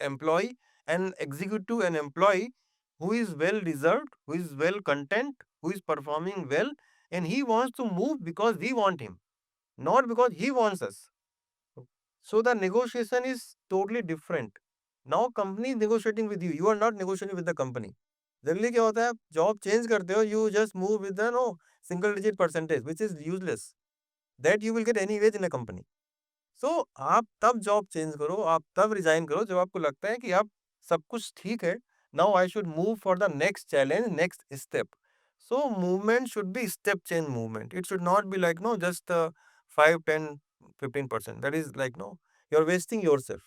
employee, an executive, an employee who is well deserved, who is well content, who is performing well, and he wants to move because we want him, not because he wants us. So the negotiation is totally different. Now company is negotiating with you are not negotiating with the company. Generally क्या होता है आप job change करते हो you just move with the no single digit percentage which is useless that you will get anyways in a company. So आप तब job change करो, आप तब रिज़ाइन करो जब आपको लगता है कि अब सब कुछ ठीक है, now I should move for the next challenge, next step. So movement should be step change movement, it should not be like no just 5, 10, 15%, that is like no you are wasting yourself,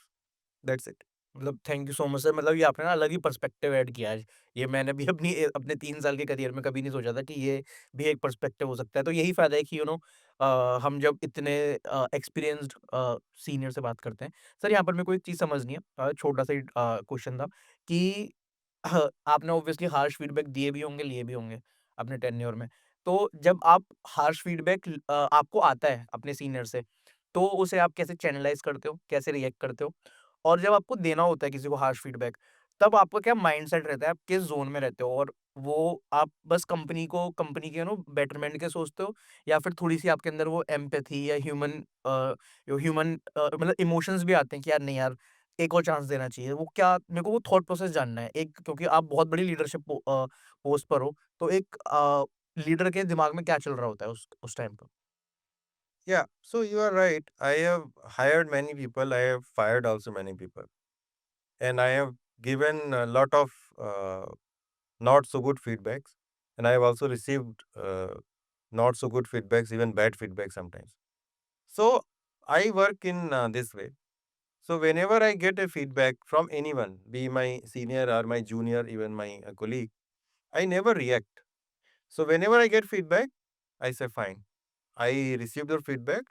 that's it. मतलब thank you so much sir, मतलब ये आपने ना अलग ही perspective add किया आज। ये मैंने भी अपने 3 साल के करियर में कभी नहीं सोचा था कि ये भी एक पर्सपेक्टिव हो सकता है। तो यही फ़ायदा है कि हम जब इतने एक्सपीरियंस्ड सीनियर से बात करते हैं। सर यहाँ पर मेरे को एक चीज़ समझनी है, छोटा-सा ही क्वेश्चन था कि आपने ऑब्वियसली हार्श फीडबैक दिए भी होंगे, लिए भी होंगे अपने टेन्योर में। तो जब आप हार्श फीडबैक आपको आता है अपने सीनियर से, तो उसे आप कैसे चैनलाइज़ करते हो? कैसे रिएक्ट करते हो? और जब आपको देना होता है किसी को हार्श फीडबैक, तब आपका क्या माइंडसेट रहता है? आप किस ज़ोन में रहते हो? और वो आप बस कंपनी के बेटरमेंट के सोचते हो या फिर थोड़ी-सी आपके अंदर वो एम्पैथी या मतलब इमोशंस भी आते हैं कि यार नहीं यार, एक और चांस देना चाहिए। वो क्या मेरे को वो थॉट प्रोसेस जानना है। एक क्योंकि आप बहुत बड़ी लीडरशिप पोस्ट पर हो, तो एक लीडर के दिमाग में क्या चल रहा होता है उस टाइम पर? Yeah, so you are right. I have hired many people, I have fired also many people, and I have given a lot of uh, not so good feedbacks, and I have also received not so good feedbacks, even bad feedback sometimes. So I work in this way. So whenever I get a feedback from anyone, be my senior or my junior, even my colleague, I never react. So whenever I get feedback, I say fine. I received your feedback.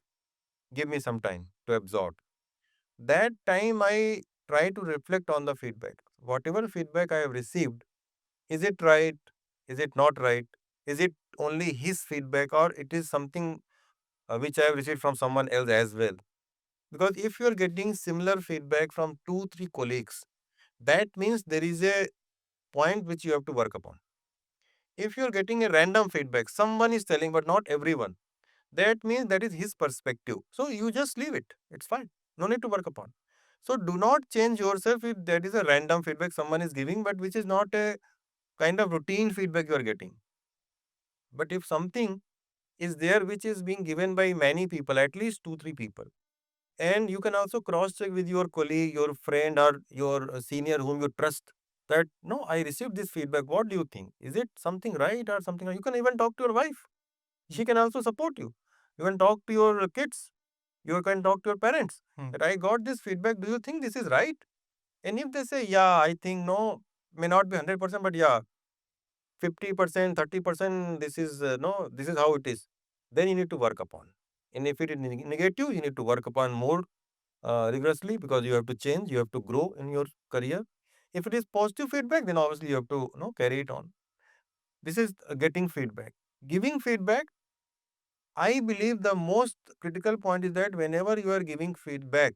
Give me some time to absorb. That time I try to reflect on the feedback. Whatever feedback I have received, is it right? Is it not right? Is it only his feedback or it is something which I have received from someone else as well? Because if you are getting similar feedback from 2, 3 colleagues, that means there is a point which you have to work upon. If you are getting a random feedback, someone is telling, but not everyone, that means that is his perspective. So you just leave it. It's fine. No need to work upon. So do not change yourself if that is a random feedback someone is giving, but which is not a kind of routine feedback you are getting. But if something is there which is being given by many people, at least 2, 3 people, and you can also cross check with your colleague, your friend, or your senior whom you trust. that, no, I received this feedback. What do you think? Is it something right or something? You can even talk to your wife. She can also support you. You can talk to your kids. You can talk to your parents. That I got this feedback. Do you think this is right? And if they say, yeah, I think no, may not be 100%, but yeah, 50%, 30%, this is no, this is how it is. Then you need to work upon. And if it is negative, you need to work upon more rigorously, because you have to change, you have to grow in your career. If it is positive feedback, then obviously you have to, carry it on. This is getting feedback. Giving feedback, I believe the most critical point is that whenever you are giving feedback,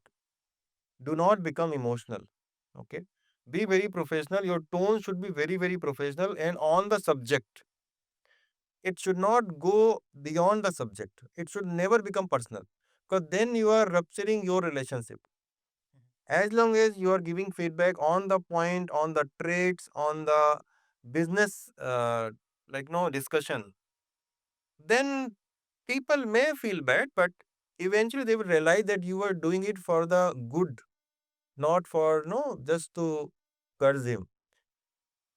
do not become emotional. Okay. Be very professional. Your tone should be very, very professional and on the subject. It should not go beyond the subject. It should never become personal, because then you are rupturing your relationship. As long as you are giving feedback on the point, on the traits, on the business, like no discussion, then people may feel bad, but eventually they will realize that you are doing it for the good, not for no just to curse him.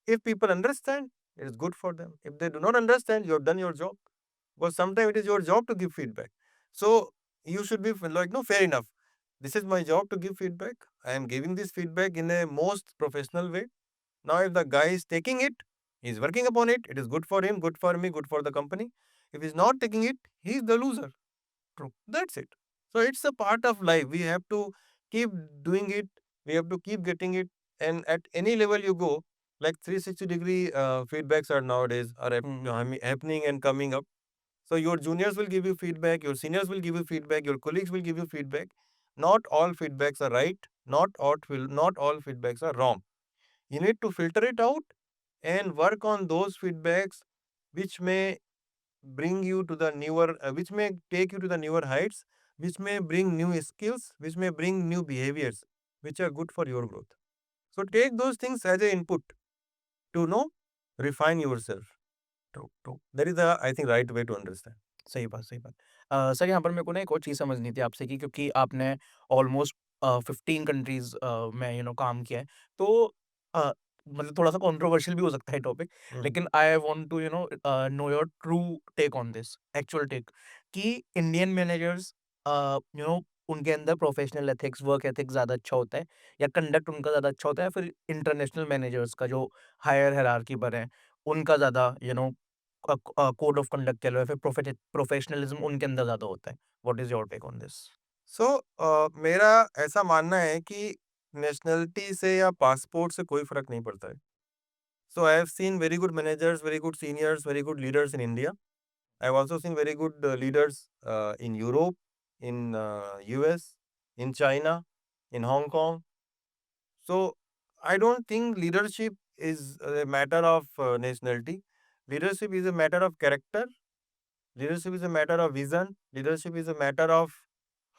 If people understand, it is good for them. If they do not understand, you have done your job. Because sometimes it is your job to give feedback. So you should be like, no, fair enough. This is my job to give feedback. I am giving this feedback in a most professional way. Now, if the guy is taking it, he is working upon it. It is good for him, good for me, good for the company. If he's not taking it, he is the loser. True. That's it. So it's a part of life. We have to keep doing it. We have to keep getting it. And at any level you go, like 360-degree feedbacks are nowadays are happening and coming up. So your juniors will give you feedback, your seniors will give you feedback, your colleagues will give you feedback. Not all feedbacks are right. Not all feedbacks are wrong. You need to filter it out and work on those feedbacks which may bring you to the newer, which may take you to the newer heights, which may bring new skills, which may bring new behaviors, which are good for your growth. So take those things as an input to know, refine yourself. True, true. That is the, I think, right way to understand. सही बात, सही बात। Sir यहाँ पर मेरे को ना एक और चीज़ समझनी थी आपसे कि क्योंकि आपने ऑलमोस्ट 15 कंट्रीज़ में काम किया है। तो अ, मतलब थोड़ा-सा कंट्रोवर्शियल भी हो सकता है टॉपिक, हम्म। लेकिन I want to know your true take on this, actual take कि इंडियन मैनेजर्स उनके अंदर प्रोफेशनल एथिक्स, वर्क एथिक्स ज़्यादा अच्छा होता है या कंडक्ट उनका ज़्यादा अच्छा होता है, या फिर इंटरनेशनल मैनेजर्स का जो हायर हायरार्की पर हैं, उनका ज़्यादा कोड ऑफ कंडक्ट कह लो या फिर प्रोफेशनलिज्म उनके अंदर ज़्यादा होता है। What is your take on this? So मेरा ऐसा मानना है कि नेशनलिटी से या पासपोर्ट से कोई फर्क नहीं पड़ता है. So I have seen very good managers, very good seniors, very good leaders in India. I have also seen very good leaders in Europe, in US, in China, in Hong Kong. So I don't think leadership is a matter of nationality. Leadership is a matter of character. Leadership is a matter of vision. Leadership is a matter of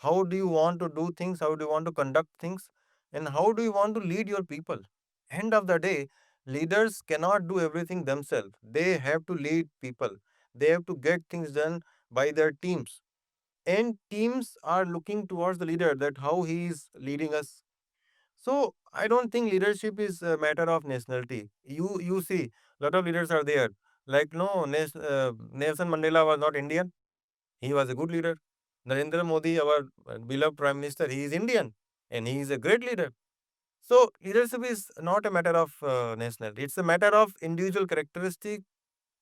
how do you want to do things, how do you want to conduct things, and how do you want to lead your people. End of the day, leaders cannot do everything themselves. They have to lead people. They have to get things done by their teams. And teams are looking towards the leader, that how he is leading us. So I don't think leadership is a matter of nationality. You see, a lot of leaders are there. Like no, Nelson Mandela was not Indian. He was a good leader. Narendra Modi, our beloved Prime Minister, he is Indian and he is a great leader. So leadership is not a matter of nationality. It's a matter of individual characteristic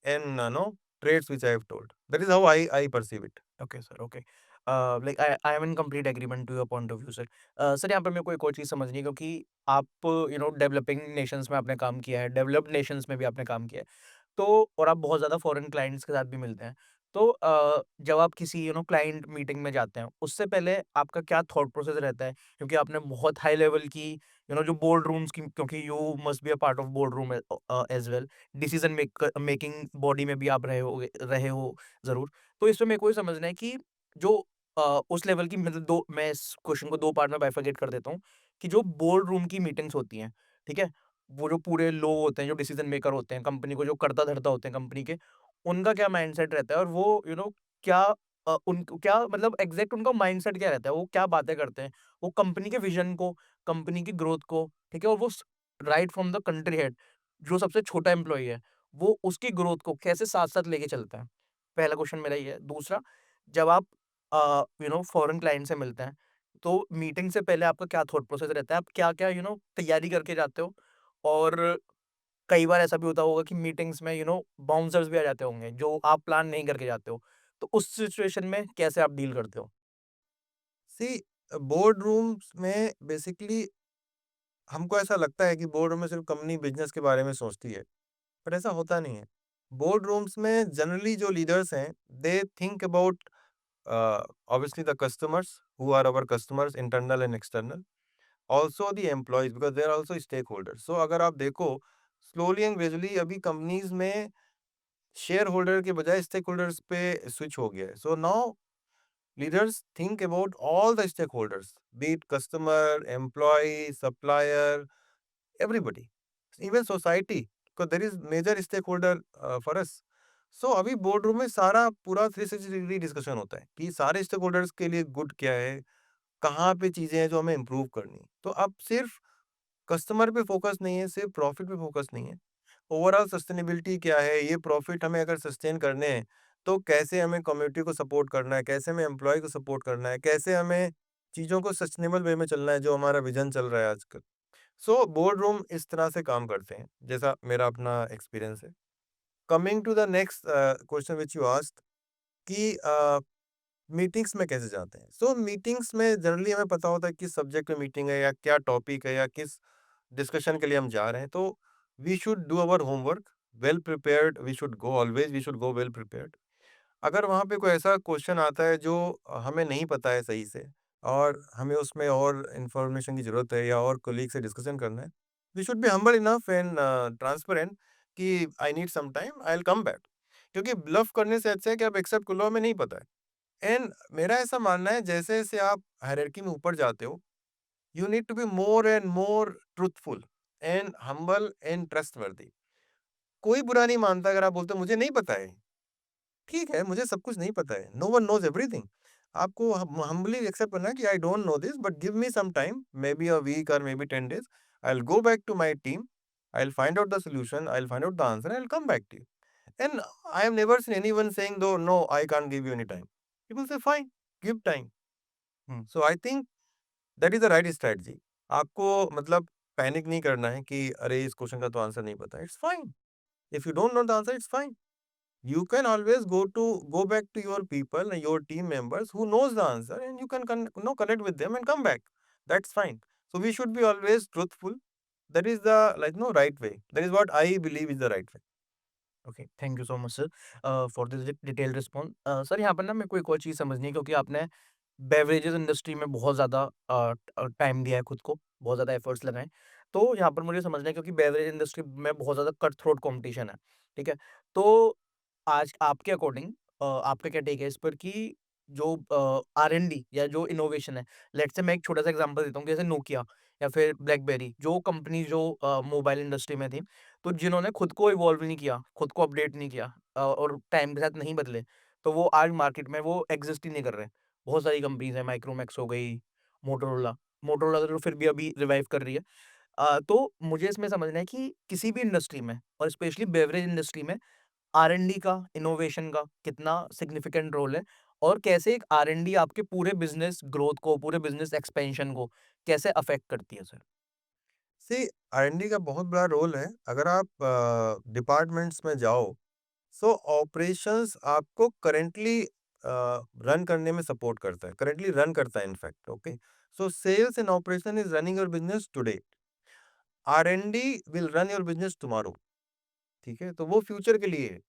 and no traits which I have told. That is how I perceive it. Okay sir, okay. Like I am in complete agreement to your point of view sir. Sir यहाँ पर मेरे को एक और चीज़ समझनी है, क्योंकि आप डेवलपिंग नेशंस में आपने काम किया है, डेवलप्ड नेशंस में भी आपने काम किया है। तो और आप बहुत ज़्यादा फॉरेन क्लाइंट्स के साथ भी मिलते हैं। तो जब आप किसी क्लाइंट मीटिंग में जाते हैं, उससे पहले आपका क्या थॉट प्रोसेस रहता है? क्योंकि आपने बहुत हाई लेवल की जो बोर्ड रूम्स की, क्योंकि you must be a part of board room as well, decision making body में भी आप रहे हो ज़रूर। तो इसमें मेरे को ये समझना है कि जो उस लेवल की, मतलब 2, मैं इस क्वेश्चन को 2 पार्ट में बाइफरकेट कर देता हूँ कि जो बोर्ड रूम की मीटिंग्स होती हैं, ठीक है? वो जो पूरे लोग होते हैं, जो डिसीजन मेकर होते हैं, कंपनी को जो कर्ता-धर्ता होते हैं कंपनी के, उनका क्या माइंडसेट रहता है और वो क्या उनको क्या मतलब एग्ज़ैक्ट उनका माइंडसेट क्या रहता है? वो क्या बातें करते हैं? वो कंपनी के विज़न को, कंपनी की ग्रोथ को, ठीक है? और वो right from the country head, जो सबसे छोटा एम्प्लॉयी है, वो उसकी ग्रोथ को कैसे साथ-साथ लेके चलता है? पहला क्वेश्चन मेरा ये है। दूसरा, जब आप फॉरेन क्लाइंट से मिलते हैं, तो मीटिंग से पहले आपका क्या थॉट प्रोसेस रहता है? आप क्या-क्या तैयारी करके जाते हो? और कई बार ऐसा भी होता होगा कि मीटिंग्स में बाउंसर्स भी आ जाते होंगे, जो आप प्लान नहीं करके जाते हो। तो उस सिचुएशन में कैसे आप डील करते हो? सी बोर्ड रूम्स में बेसिकली हमको ऐसा लगता है कि बोर्ड रूम में सिर्फ कंपनी बिजनेस के बारे में सोचती है, बट ऐसा होता नहीं है। बोर्ड रूम्स में जनरली जो लीडर्स हैं, they think about obviously the customers who are our customers, internal and external, also the employees because they are also stakeholders. So अगर आप देखो slowly and gradually अभी कंपनीज में शेयर होल्डर के बजाय स्टेक होल्डर्स पे switch हो गया है. So now leaders think about all the stakeholders, be it customer, employ, supplier, everybody, even society, because there is major stakeholder for us. So अभी board room में सारा पूरा 360 डिग्री डिस्कशन होता है कि सारे स्टेक होल्डर्स के लिए गुड क्या है, कहाँ पे चीजें हैं जो हमें इम्प्रूव करनी है. तो अब सिर्फ कस्टमर पे फोकस नहीं है, सिर्फ प्रॉफिट पे फोकस नहीं है. ओवरऑल सस्टेनेबिलिटी क्या है, ये प्रॉफिट हमें अगर सस्टेन करने हैं तो कैसे हमें कम्युनिटी को सपोर्ट करना है, कैसे हमें एम्प्लॉय को सपोर्ट करना है, कैसे हमें चीज़ों को सस्टेनेबल वे में चलना है, जो हमारा विजन चल रहा है आजकल. सो बोर्ड रूम इस तरह से काम करते हैं, जैसा मेरा अपना एक्सपीरियंस है. Coming to the next question which you asked कि मीटिंग्स में कैसे जाते हैं. सो मीटिंग्स में जनरली हमें पता होता है किस सब्जेक्ट पे मीटिंग है या क्या टॉपिक है या किस डिस्कशन के लिए हम जा रहे हैं. तो we should do our homework well prepared. We should go always we should go well prepared. अगर वहाँ पे कोई ऐसा क्वेश्चन आता है जो हमें नहीं पता है सही से और हमें उसमें और इन्फॉर्मेशन की ज़रूरत है या और कोलीग से डिस्कशन करना है, we should be humble enough and transparent कि I need some time, I will come back. क्योंकि ब्लफ करने से अच्छा है कि आप एक्सेप्ट कर लो हमें नहीं पता है. एंड मेरा ऐसा मानना है जैसे-जैसे आप हायरार्की में ऊपर जाते हो, you need to be more and more truthful and humble and trustworthy. कोई बुरा नहीं मानता अगर आप बोलते हो मुझे नहीं पता है. ठीक है, मुझे सब कुछ नहीं पता है. No one knows everything. आपको हम्बली एक्सेप्ट करना है कि I don't know this but give me some time, maybe a week और maybe 10 days. I will go back to my team. I will find out the solution. I will find out the answer. I will come back to you. And I have never seen anyone saying though no I can't give you any time. People से fine, give time. Hmm. So I think that is the right strategy. आपको मतलब panic नहीं करना है कि अरे इस question का तो आंसर नहीं पता. It's fine. If you don't know the answer, it's fine. You can always go back to your people and your team members who knows the answer, and you can connect with them and come back. That's fine. So we should be always truthful. That is the right way. That is what I believe is the right way. Okay, thank you so much sir for this detailed response. Sir यहाँ पर ना मेरे को एक और चीज़ समझनी है, क्योंकि आपने बेवरेजेस इंडस्ट्री में बहुत ज़्यादा टाइम दिया है खुद को, बहुत ज़्यादा एफर्ट्स लगाए हैं। तो यहाँ पर मुझे समझना है, क्योंकि बेवरेज इंडस्ट्री में बहुत ज़्यादा कट थ्रोट कॉम्पिटिशन है, ठीक है? तो आज आपके अकॉर्डिंग आपका क्या टेक है इस पर कि जो आर-एन-डी या जो इनोवेशन है, लेट्स से मैं एक छोटा-सा एग्ज़ाम्पल देता हूँ, जैसे नोकिया या फिर ब्लैकबेरी, जो कंपनी जो मोबाइल इंडस्ट्री में थी, तो जिन्होंने खुद को इवॉल्व नहीं किया, खुद को अपडेट नहीं किया और टाइम के साथ नहीं बदले, तो वो आज मार्केट में वो एक्सिस्ट ही नहीं कर रहे। बहुत सारी कंपनीज़ हैं, माइक्रोमैक्स हो गई, मोटोरोला। मोटोरोला तो फिर भी अभी रिवाइव कर रही है। तो मुझे इसमें समझना है कि किसी भी इंडस्ट्री में और स्पेशली बेवरेज इंडस्ट्री में आर-एन-डी का, इनोवेशन का कितना सिग्निफिकेंट रोल है और कैसे एक आर-एन-डी आपके पूरे बिज़नेस ग्रोथ को, पूरे बिज़नेस एक्सपेंशन को कैसे अफ़ेक्ट करती है सर? See, R&D का बहुत बड़ा रोल है. अगर आप डिपार्टमेंट्स में जाओ, सो ऑपरेशंस आपको करेंटली रन करने में सपोर्ट करता है. करेंटली रन करता है in fact. Okay. So sales and operation is running your business today. R&D will run your business tomorrow. ठीक है, तो वो फ्यूचर के लिए है.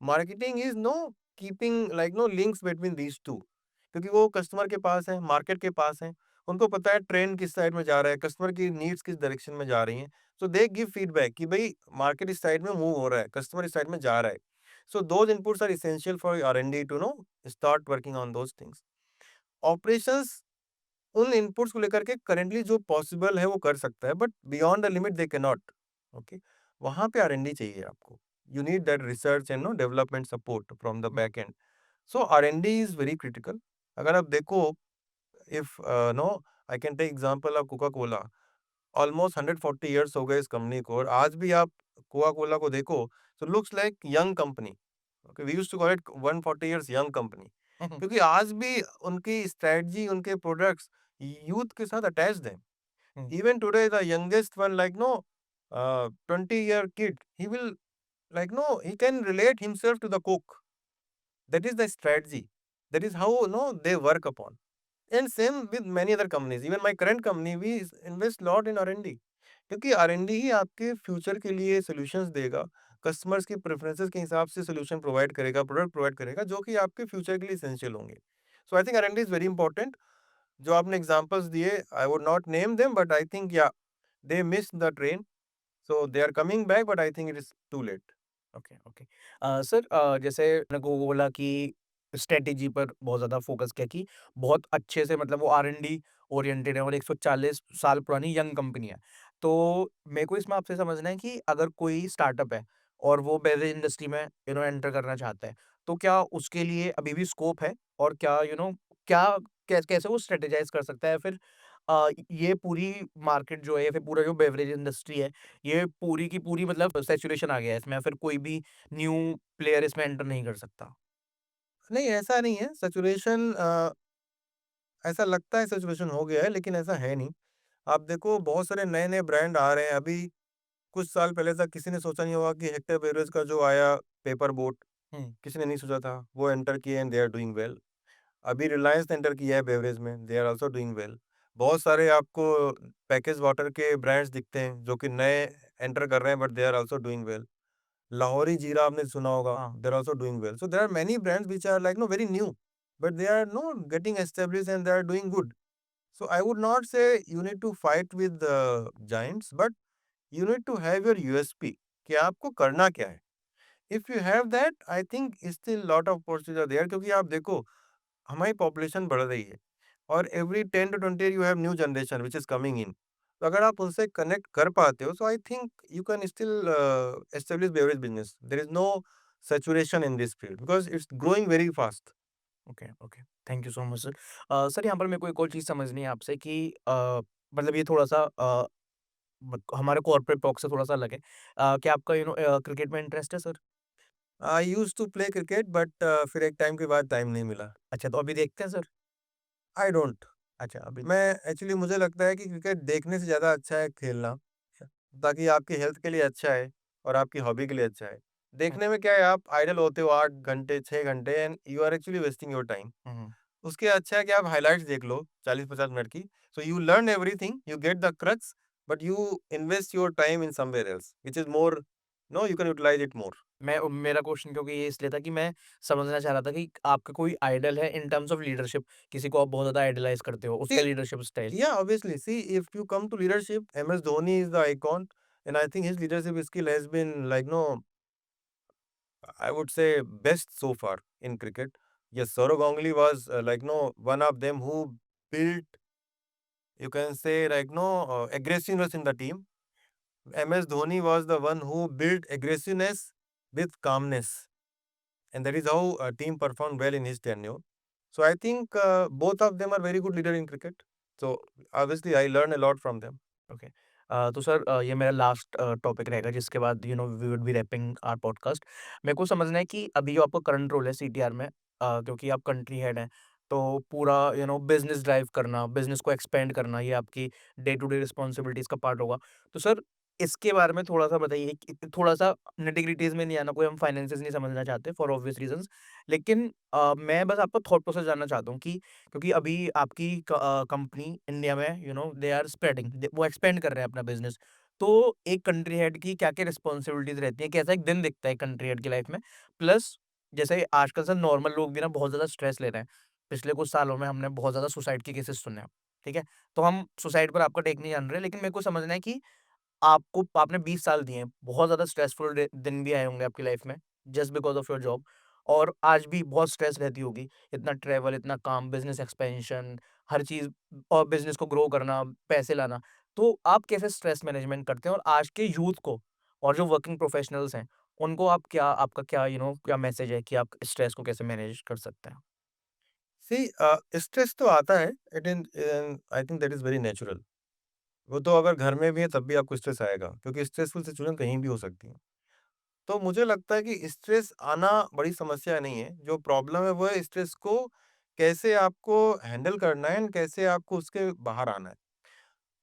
Marketing is no keeping like no links between these two. क्योंकि वो कस्टमर के पास है, मार्केट के पास है. उनको पता है ट्रेंड किस साइड में जा रहा है, कस्टमर की नीड्स किस डायरेक्शन में जा रही हैं. सो दे गिव फीडबैक कि भाई मार्केट इस साइड में मूव हो रहा है, कस्टमर इस साइड में जा रहा है. So those inputs are essential for R&D to know start working on those things. Operations उन इनपुट्स को लेकर के करेंटली जो पॉसिबल है वो कर सकता है, but beyond the limit they can not. Okay. वहां पे R&D चाहिए आपको. You need that research and no development support from the hmm, back end. So R&D is very critical. अगर आप देखो, if no, I can take example of Coca-Cola. Almost 140 years हो गए इस कंपनी को, और आज भी आप कोका कोला को देखो तो looks like young company. Okay, we used to call it 140 years young company, hmm, hmm, क्योंकि आज भी उनकी स्ट्रेटजी, उनके प्रोडक्ट्स यूथ के साथ अटैच्ड हैं। हुँ, Even today, the youngest one, like no, 20-year kid, he will like no, he can relate himself to the cook. That is the strategy. That is how no they work upon. And same with many other companies. Even my current company, we invest lot in R&D. क्योंकि R&D ही आपके future के लिए solutions देगा, customers की preferences के हिसाब से solution provide करेगा, प्रोडक्ट प्रोवाइड करेगा, जो कि आपके फ्यूचर के लिए एसेंशियल होंगे। So I think R&D is very important. जो आपने एग्जांपल्स दिए, I would not name them, but I think yeah they missed the train, so they are coming back, but I think it is too late. Okay, okay. Sir जैसे मैंने को बोला कि strategy पर बहुत ज़्यादा फ़ोकस किया कि बहुत अच्छे से मतलब वो आर-एन-डी ओरिएंटेड है और 140 साल पुरानी यंग कंपनी है। तो मेरे को इसमें आपसे समझना है कि अगर कोई स्टार्टअप है और वो बेवरेज इंडस्ट्री में एंटर करना चाहता है, तो क्या उसके लिए अभी भी स्कोप है? और क्या क्या कैसे वो स्ट्रैटेजाइज़ कर सकता है फिर ये पूरी मार्केट जो है या फिर पूरा जो बेवरेज इंडस्ट्री है, ये पूरी की पूरी मतलब सैचुरेशन आ गया है इसमें, फिर कोई भी न्यू प्लेयर इसमें एंटर नहीं कर सकता। नहीं, ऐसा नहीं है सैचुरेशन, ऐसा लगता है सैचुरेशन हो गया है, लेकिन ऐसा है नहीं। आप देखो बहुत सारे नए-नए ब्रांड आ रहे हैं। अभी कुछ साल पहले तक किसी ने सोचा नहीं होगा कि हेक्टर बेवरेज का जो आया पेपर बोट, हुँ, किसी ने नहीं सोचा था। वो एंटर किए and they are doing well. अभी रिलायंस ने एंटर किया है बेवरेज में, they are also doing well. बहुत सारे आपको पैकेज वाटर के ब्रांड्स दिखते हैं जो कि नए एंटर कर रहे हैं, but they are also doing well. Lahori Jeera आपने सुना होगा, हाँ, they're also doing well. So there are many brands which are like no very new, but they are no getting established and they are doing good. So I would not say you need to fight with the giants, but you need to have your USP कि आपको करना क्या है. If you have that, I think still lot of opportunities are there, क्योंकि आप देखो हमारी population बढ़ रही है और every 10 to 20 year you have new generation which is coming in. तो अगर आप उनसे कनेक्ट कर पाते हो, so I think you can still establish beverage business. There is no saturation in this field because it's growing very fast. Okay, okay. Thank you so much sir. Sir यहाँ पर मेरे को एक और चीज़ समझनी है आपसे कि मतलब ये थोड़ा-सा हमारे कॉर्पोरेट टॉक से थोड़ा-सा अलग है। क्या आपका क्रिकेट में इंटरेस्ट है sir? I used to play cricket, but फिर एक टाइम के बाद टाइम नहीं मिला। अच्छा, तो अभी देखते हैं सर? I don't. अच्छा, अभी मैं एक्चुअली मुझे लगता है कि क्रिकेट देखने से ज़्यादा अच्छा है खेलना, ताकि आपकी हेल्थ के लिए अच्छा है और आपकी हॉबी के लिए अच्छा है। हुँ, देखने में क्या है, आप आइडल होते हो 8 घंटे, 6 घंटे, and you are actually wasting your time. Hmm, hmm. उसके अच्छा है कि आप हाइलाइट्स देख लो 40-50 मिनट की। So you learn everything, you get the crux, but you invest your time in somewhere else which is more, no you can utilise it more. मेरा question क्योंकि ये इसलिए था कि मैं समझना चाह रहा था कि आपका कोई आइडल है इन टर्म्स ऑफ लीडरशिप, किसी को आप बहुत ज़्यादा आइडलाइज़ करते हो, See, उसका leadership style? yeah, obviously. See, if you come to leadership, MS Dhoni is the icon, and I think his leadership skill has been like no, I would say best so far in cricket. Yes, Saurav Ganguly was like no one of them who built, you can say like no aggressiveness in the team. MS Dhoni was the one who built aggressiveness with calmness, and that is how a team performed well in his tenure. So I think both of them are very good leader in cricket. So obviously I learn a lot from them. Okay. तो sir ये मेरा last topic रहेगा जिसके बाद we would be wrapping our podcast. मेरे को समझना है कि अभी जो आपका करंट रोल है सीटीआर में क्योंकि आप कंट्री हेड हैं, तो पूरा बिज़नेस ड्राइव करना, बिज़नेस को एक्सपेंड करना ये आपकी डे टू डे रिस्पॉन्सिबिलिटीज़ का पार्ट होगा। तो सर इसके बारे में थोड़ा-सा बताइए कि थोड़ा-सा निटी-ग्रिटीज़ में नहीं आना, कोई हम फाइनेंसेस नहीं समझना चाहते फॉर ऑब्वियस रीज़न्स। लेकिन मैं बस आपका थॉट प्रोसेस जानना चाहता हूँ कि क्योंकि अभी आपकी कंपनी इंडिया में दे आर स्प्रेडिंग वो एक्सपेंड कर रहे हैं अपना बिजनेस। तो एक कंट्री हेड की क्या-क्या रिस्पॉन्सिबिलिटीज़ रहती हैं? कैसा एक दिन दिखता है कंट्री हेड की लाइफ में? प्लस जैसे आजकल सर नॉर्मल लोग भी ना बहुत ज़्यादा स्ट्रेस ले रहे हैं। पिछले कुछ सालों में हमने बहुत ज़्यादा सुसाइड के केसेस सुने हैं, ठीक है? तो हम सुसाइड पर आपका टेक नहीं जान रहे, लेकिन मेरे को समझना है कि आपने 20 साल दिए हैं, बहुत ज़्यादा स्ट्रेसफुल दिन भी आए होंगे आपकी लाइफ में, just because of your job और आज भी बहुत स्ट्रेस रहती होगी, इतना ट्रैवल, इतना काम, बिज़नेस एक्सपेंशन, हर चीज़ और बिज़नेस को ग्रो करना, पैसे लाना। तो आप कैसे स्ट्रेस मैनेजमेंट करते हैं और आज के यूथ को और जो वर्किंग प्रोफेशनल्स हैं, उनको आप क्या आपका क्या क्या मैसेज है कि आप स्ट्रेस को कैसे मैनेज कर सकते हैं? See, स्ट्रेस तो आता है, it in I think that is very natural. वो तो अगर घर में भी है तब भी आपको स्ट्रेस आएगा, क्योंकि स्ट्रेसफुल सिचुएशन कहीं भी हो सकती है। तो मुझे लगता है कि स्ट्रेस आना बड़ी समस्या नहीं है, जो प्रॉब्लम है वो है स्ट्रेस को कैसे आपको हैंडल करना है एंड कैसे आपको उसके बाहर आना है।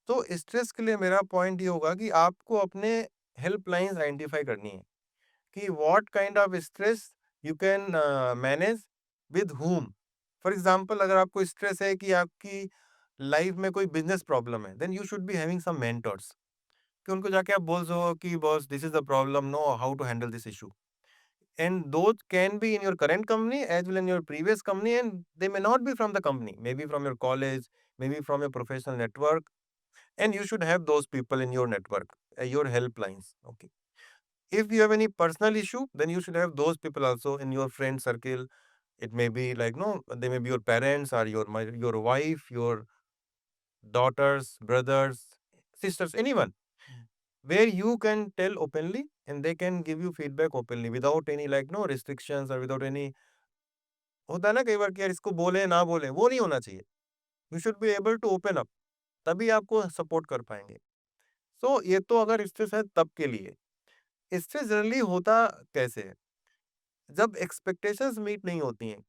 तो स्ट्रेस के लिए मेरा पॉइंट ये होगा कि आपको अपने हेल्पलाइन्स आइडेंटिफाई करनी है कि what kind of stress you can manage with whom। For example अगर आपको स्ट्रेस है कि आपकी लाइफ में कोई बिजनेस प्रॉब्लम है, then you should be having some mentors कि उनको जाके आप बोल सको कि boss this is the problem, know how to handle this issue. And those can be in your current company as well in your previous company, and they may not be from the company, maybe from your college, maybe from your professional network, and you should have those people in your network, your helplines. Okay. If you have any personal issue, then you should have those people also in your friend circle. It may be like no, they may be your parents or your wife, your daughters, brothers, sisters, anyone where you can tell openly and they can give you feedback openly without any like no restrictions or without any। होता है ना कई बार कि यार इसको बोले ना बोले, वो नहीं होना चाहिए। You should be able to open up, तभी आपको सपोर्ट कर पाएँगे। सो ये तो अगर स्ट्रेस है तब के लिए। स्ट्रेस जनरली होता कैसे है? जब एक्सपेक्टेशंस मीट नहीं होती हैं।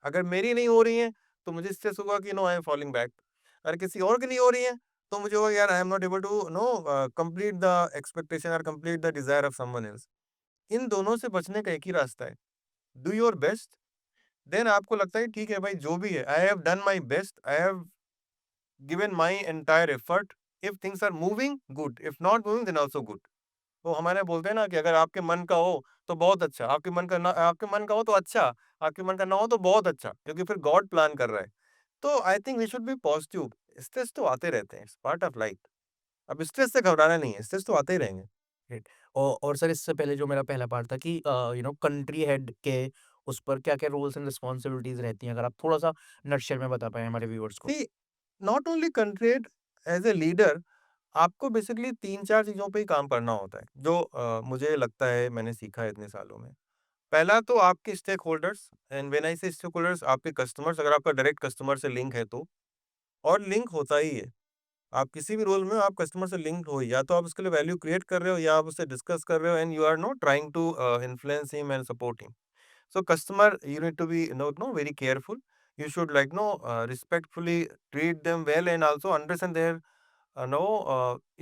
अगर मेरी नहीं हो रही हैं, तो मुझे स्ट्रेस होगा कि no I am falling back. अगर किसी और की नहीं हो रही हैं, तो मुझे होगा यार I am not able to complete the expectation और complete the desire of someone else. इन दोनों से बचने का एक ही रास्ता है, डू योर बेस्ट। देन आपको लगता है ठीक है भाई जो भी है, I have done my best, I have given my entire effort. If things are moving good, if not moving then also good. तो हमारे बोलते हैं ना कि अगर आपके मन का हो तो बहुत अच्छा, आपके मन का हो तो अच्छा, आपके मन का ना हो तो बहुत अच्छा, क्योंकि फिर गॉड प्लान कर रहा है। तो I think we should be positive. Stress तो आते रहते हैं, इट्स पार्ट ऑफ लाइफ। अब स्ट्रेस से घबराना नहीं है, स्ट्रेस तो आते ही रहेंगे। ग्रेट। और सर इससे पहले जो मेरा पहला पार्ट था कि कंट्री हेड के उस पर क्या-क्या रोल्स एंड रिस्पॉन्सिबिलिटीज़ रहती हैं? अगर आप थोड़ा-सा नटशेल में बता पाएँ हमारे व्यूअर्स को। See, not only content, as a leader आपको बेसिकली 3-4 चीज़ों पे ही काम करना होता है, जो मुझे लगता है मैंने सीखा है इतने सालों में। पहला तो आपके stakeholders, and when I say stake holders, आपके कस्टमर्स, अगर आपका डायरेक्ट कस्टमर से लिंक है तो, और लिंक होता ही है। आप किसी भी रोल में हो, आप कस्टमर से लिंक्ड हो, या तो आप उसके लिए वैल्यू क्रिएट कर रहे हो या आप उससे डिस्कस कर रहे हो and you are not trying to influence him and support him. So customer, you need to be very careful. You should like respectfully treat them well and also understand their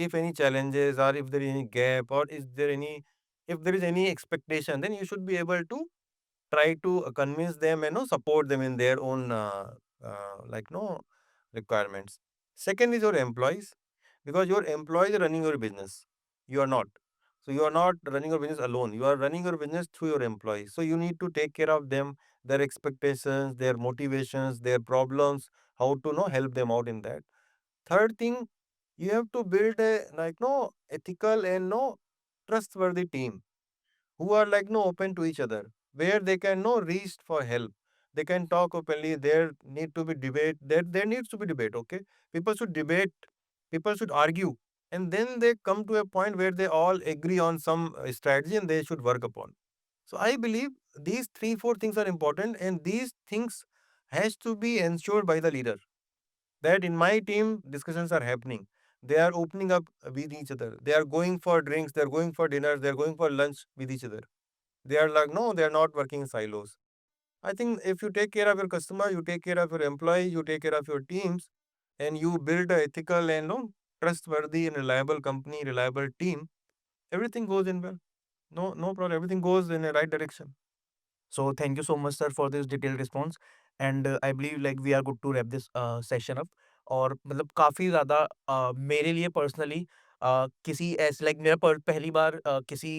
if any challenges or if there is any gap or is there any, if there is any expectation, then you should be able to try to convince them and support them in their own like no requirements. Second is your employees, because your employees are running your business. You are not. So you are not running your business alone. You are running your business through your employees. So you need to take care of them, their expectations, their motivations, their problems, how to help them out in that. Third thing, you have to build a ethical and trustworthy team who are open to each other, where they can reach for help, they can talk openly. There needs to be debate. Okay, people should debate, people should argue, and then they come to a point where they all agree on some strategy and they should work upon. So I believe these 3 4 things are important, and these things has to be ensured by the leader, that in my team discussions are happening, they are opening up with each other, they are going for drinks, they are going for dinner, they are going for lunch with each other. They are like, no, they are not working in silos. I think if you take care of your customer, you take care of your employee, you take care of your teams, and you build a ethical and trustworthy and reliable company, reliable team, everything goes in well. No problem. Everything goes in the right direction. So thank you so much sir for this detailed response and I believe like we are good to wrap this session up और मतलब काफ़ी ज़्यादा मेरे लिए personally किसी ऐसे like मेरा पहली बार किसी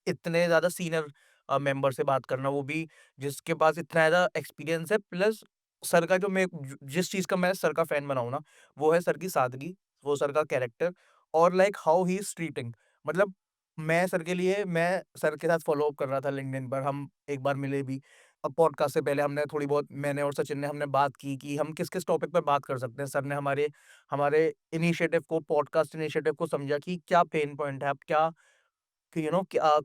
इतने ज़्यादा सीनियर मेंबर से बात करना वो भी जिसके पास इतना ज़्यादा एक्सपीरियंस है प्लस सर का जो मैं जिस चीज़ का मैं सर का फैन बना हूँ ना वो है सर की सादगी वो सर का कैरेक्टर और like how he is treating मतलब मैं सर के साथ फ़ॉलो अप कर रहा था लिंक्डइन पर, हम एक बार मिले भी। अब पॉडकास्ट से पहले हमने थोड़ी बहुत मैंने और सचिन ने हमने बात की कि हम किस-किस टॉपिक पर बात कर सकते हैं। सर ने हमारे हमारे इनिशिएटिव को पॉडकास्ट इनिशिएटिव को समझा कि क्या पेन पॉइंट है, आप क्या कि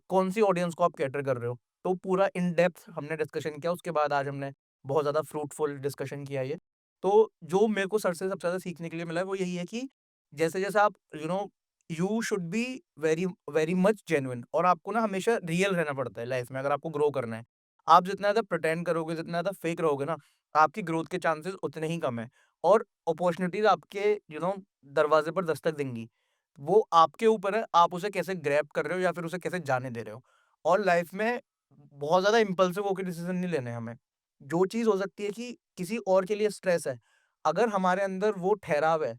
कौन-सी ऑडियंस को आप कैटर कर रहे हो। तो पूरा इन डेप्थ हमने डिस्कशन किया, उसके बाद आज हमने बहुत ज़्यादा फ्रूटफुल डिस्कशन किया ये। तो जो मेरे को सर से सबसे ज़्यादा सीखने के लिए मिला है, वो यही है कि जैसे-जैसे आप you should be very very much genuine और आपको ना हमेशा रियल रहना पड़ता है लाइफ में अगर आपको ग्रो करना है। आप जितना ज़्यादा प्रिटेंड करोगे, जितना ज़्यादा फेक रहोगे ना, आपकी ग्रोथ के चांसेस उतने ही कम है और अपॉर्च्युनिटीज़ आपके दरवाज़े पर दस्तक देंगी। वो आपके ऊपर है, आप उसे कैसे ग्रैब कर रहे हो या फिर उसे कैसे जाने दे रहे हो। और लाइफ में बहुत ज़्यादा इम्पल्सिव होके डिसीज़न नहीं लेने हैं हमें। जो चीज़ हो सकती है कि किसी और के लिए स्ट्रेस है, अगर हमारे अंदर वो ठहराव है,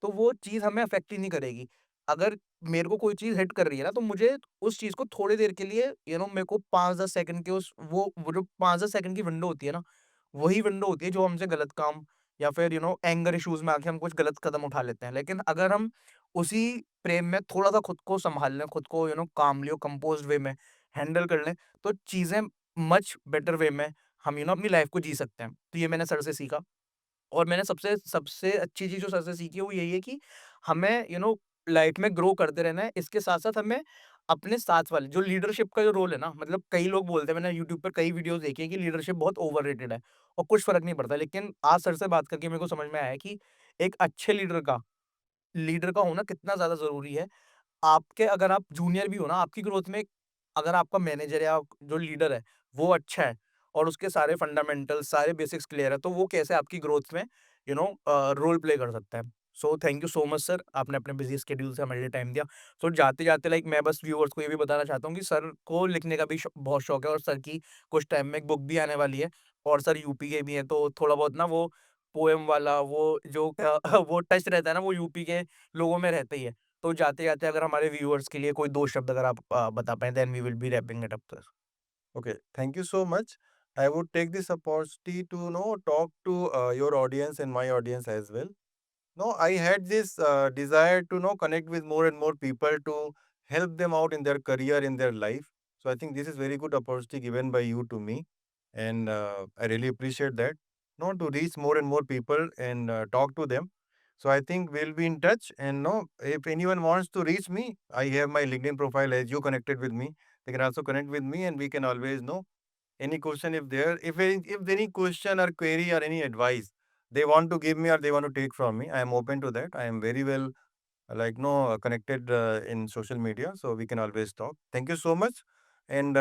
तो वो चीज़ हमें अफ़ेक्ट ही नहीं करेगी। अगर मेरे को कोई चीज़ हिट कर रही है ना, तो मुझे उस चीज़ को थोड़ी देर के लिए मेरे को 5-10 सेकंड के उस वो जो 5-10 सेकंड की विंडो होती है ना, वही विंडो होती है जो हमसे गलत काम या फिर एंगर इश्यूज़ में आके हम कुछ गलत कदम उठा लेते हैं। लेकिन अगर हम उसी प्रेम में थोड़ा-सा खुद को सँभाल लें, खुद को कामली और कंपोज़्ड वे में हैंडल कर लें, तो चीज़ें मच बेटर वे में हम अपनी लाइफ़ को जी सकते हैं। तो ये मैंने सर से सीखा। और मैंने सबसे सबसे अच्छी चीज़ जो सर से सीखी है वो यही है कि हमें लाइफ में ग्रो करते रहना है। इसके साथ-साथ हमें अपने साथ वाले जो लीडरशिप का जो रोल है ना मतलब कई लोग बोलते हैं मैंने यूट्यूब पर कई वीडियोज़ देखी है कि लीडरशिप बहुत ओवररेटेड है और कुछ फ़र्क नहीं पड़ता। लेकिन आज सर से बात करके मेरे को समझ में आया है कि एक अच्छे लीडर का होना कितना ज़्यादा ज़रूरी है। आपके अगर आप जूनियर भी हो ना, आपकी ग्रोथ में अगर आपका मैनेजर या जो लीडर है, वो अच्छा है और उसके सारे फंडामेंटल्स, सारे बेसिक्स क्लियर है, तो वो कैसे आपकी ग्रोथ में रोल प्ले कर सकता है। So thank you so much sir, आपने अपने बिज़ी शेड्यूल से हमारे लिए टाइम दिया। सो जाते-जाते लाइक मैं बस व्यूअर्स को ये भी बताना चाहता हूँ कि सर को लिखने का भी बहुत शौक है और सर की कुछ टाइम में एक बुक भी आने वाली है और सर यूपी के भी हैं, तो थोड़ा बहुत ना वो पोएम वाला वो जो वो टच रहता है ना, वो यूपी के लोगों में रहता ही है। तो जाते-जाते अगर हमारे व्यूअर्स के लिए कोई 2 शब्द अगर आप बता पाएँ then we will be wrapping it up sir. Okay, thank you so much. I would take this opportunity to talk to your audience and my audience as well. No, I had this desire to connect with more and more people to help them out in their career, in their life. So I think this is very good opportunity given by you to me, and I really appreciate that. No, to reach more and more people and talk to them. So I think we'll be in touch. And no, if anyone wants to reach me, I have my LinkedIn profile as you connected with me. They can also connect with me, and we can always know any question if there, if any question or query or any advice they want to give me or they want to take from me, I am open to that. I am very well connected in social media, so we can always talk. Thank you so much. And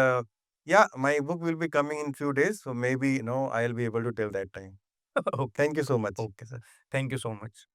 yeah, my book will be coming in few days, so maybe I'll be able to tell that time. Okay, Thank you so much. Okay sir. Thank you so much.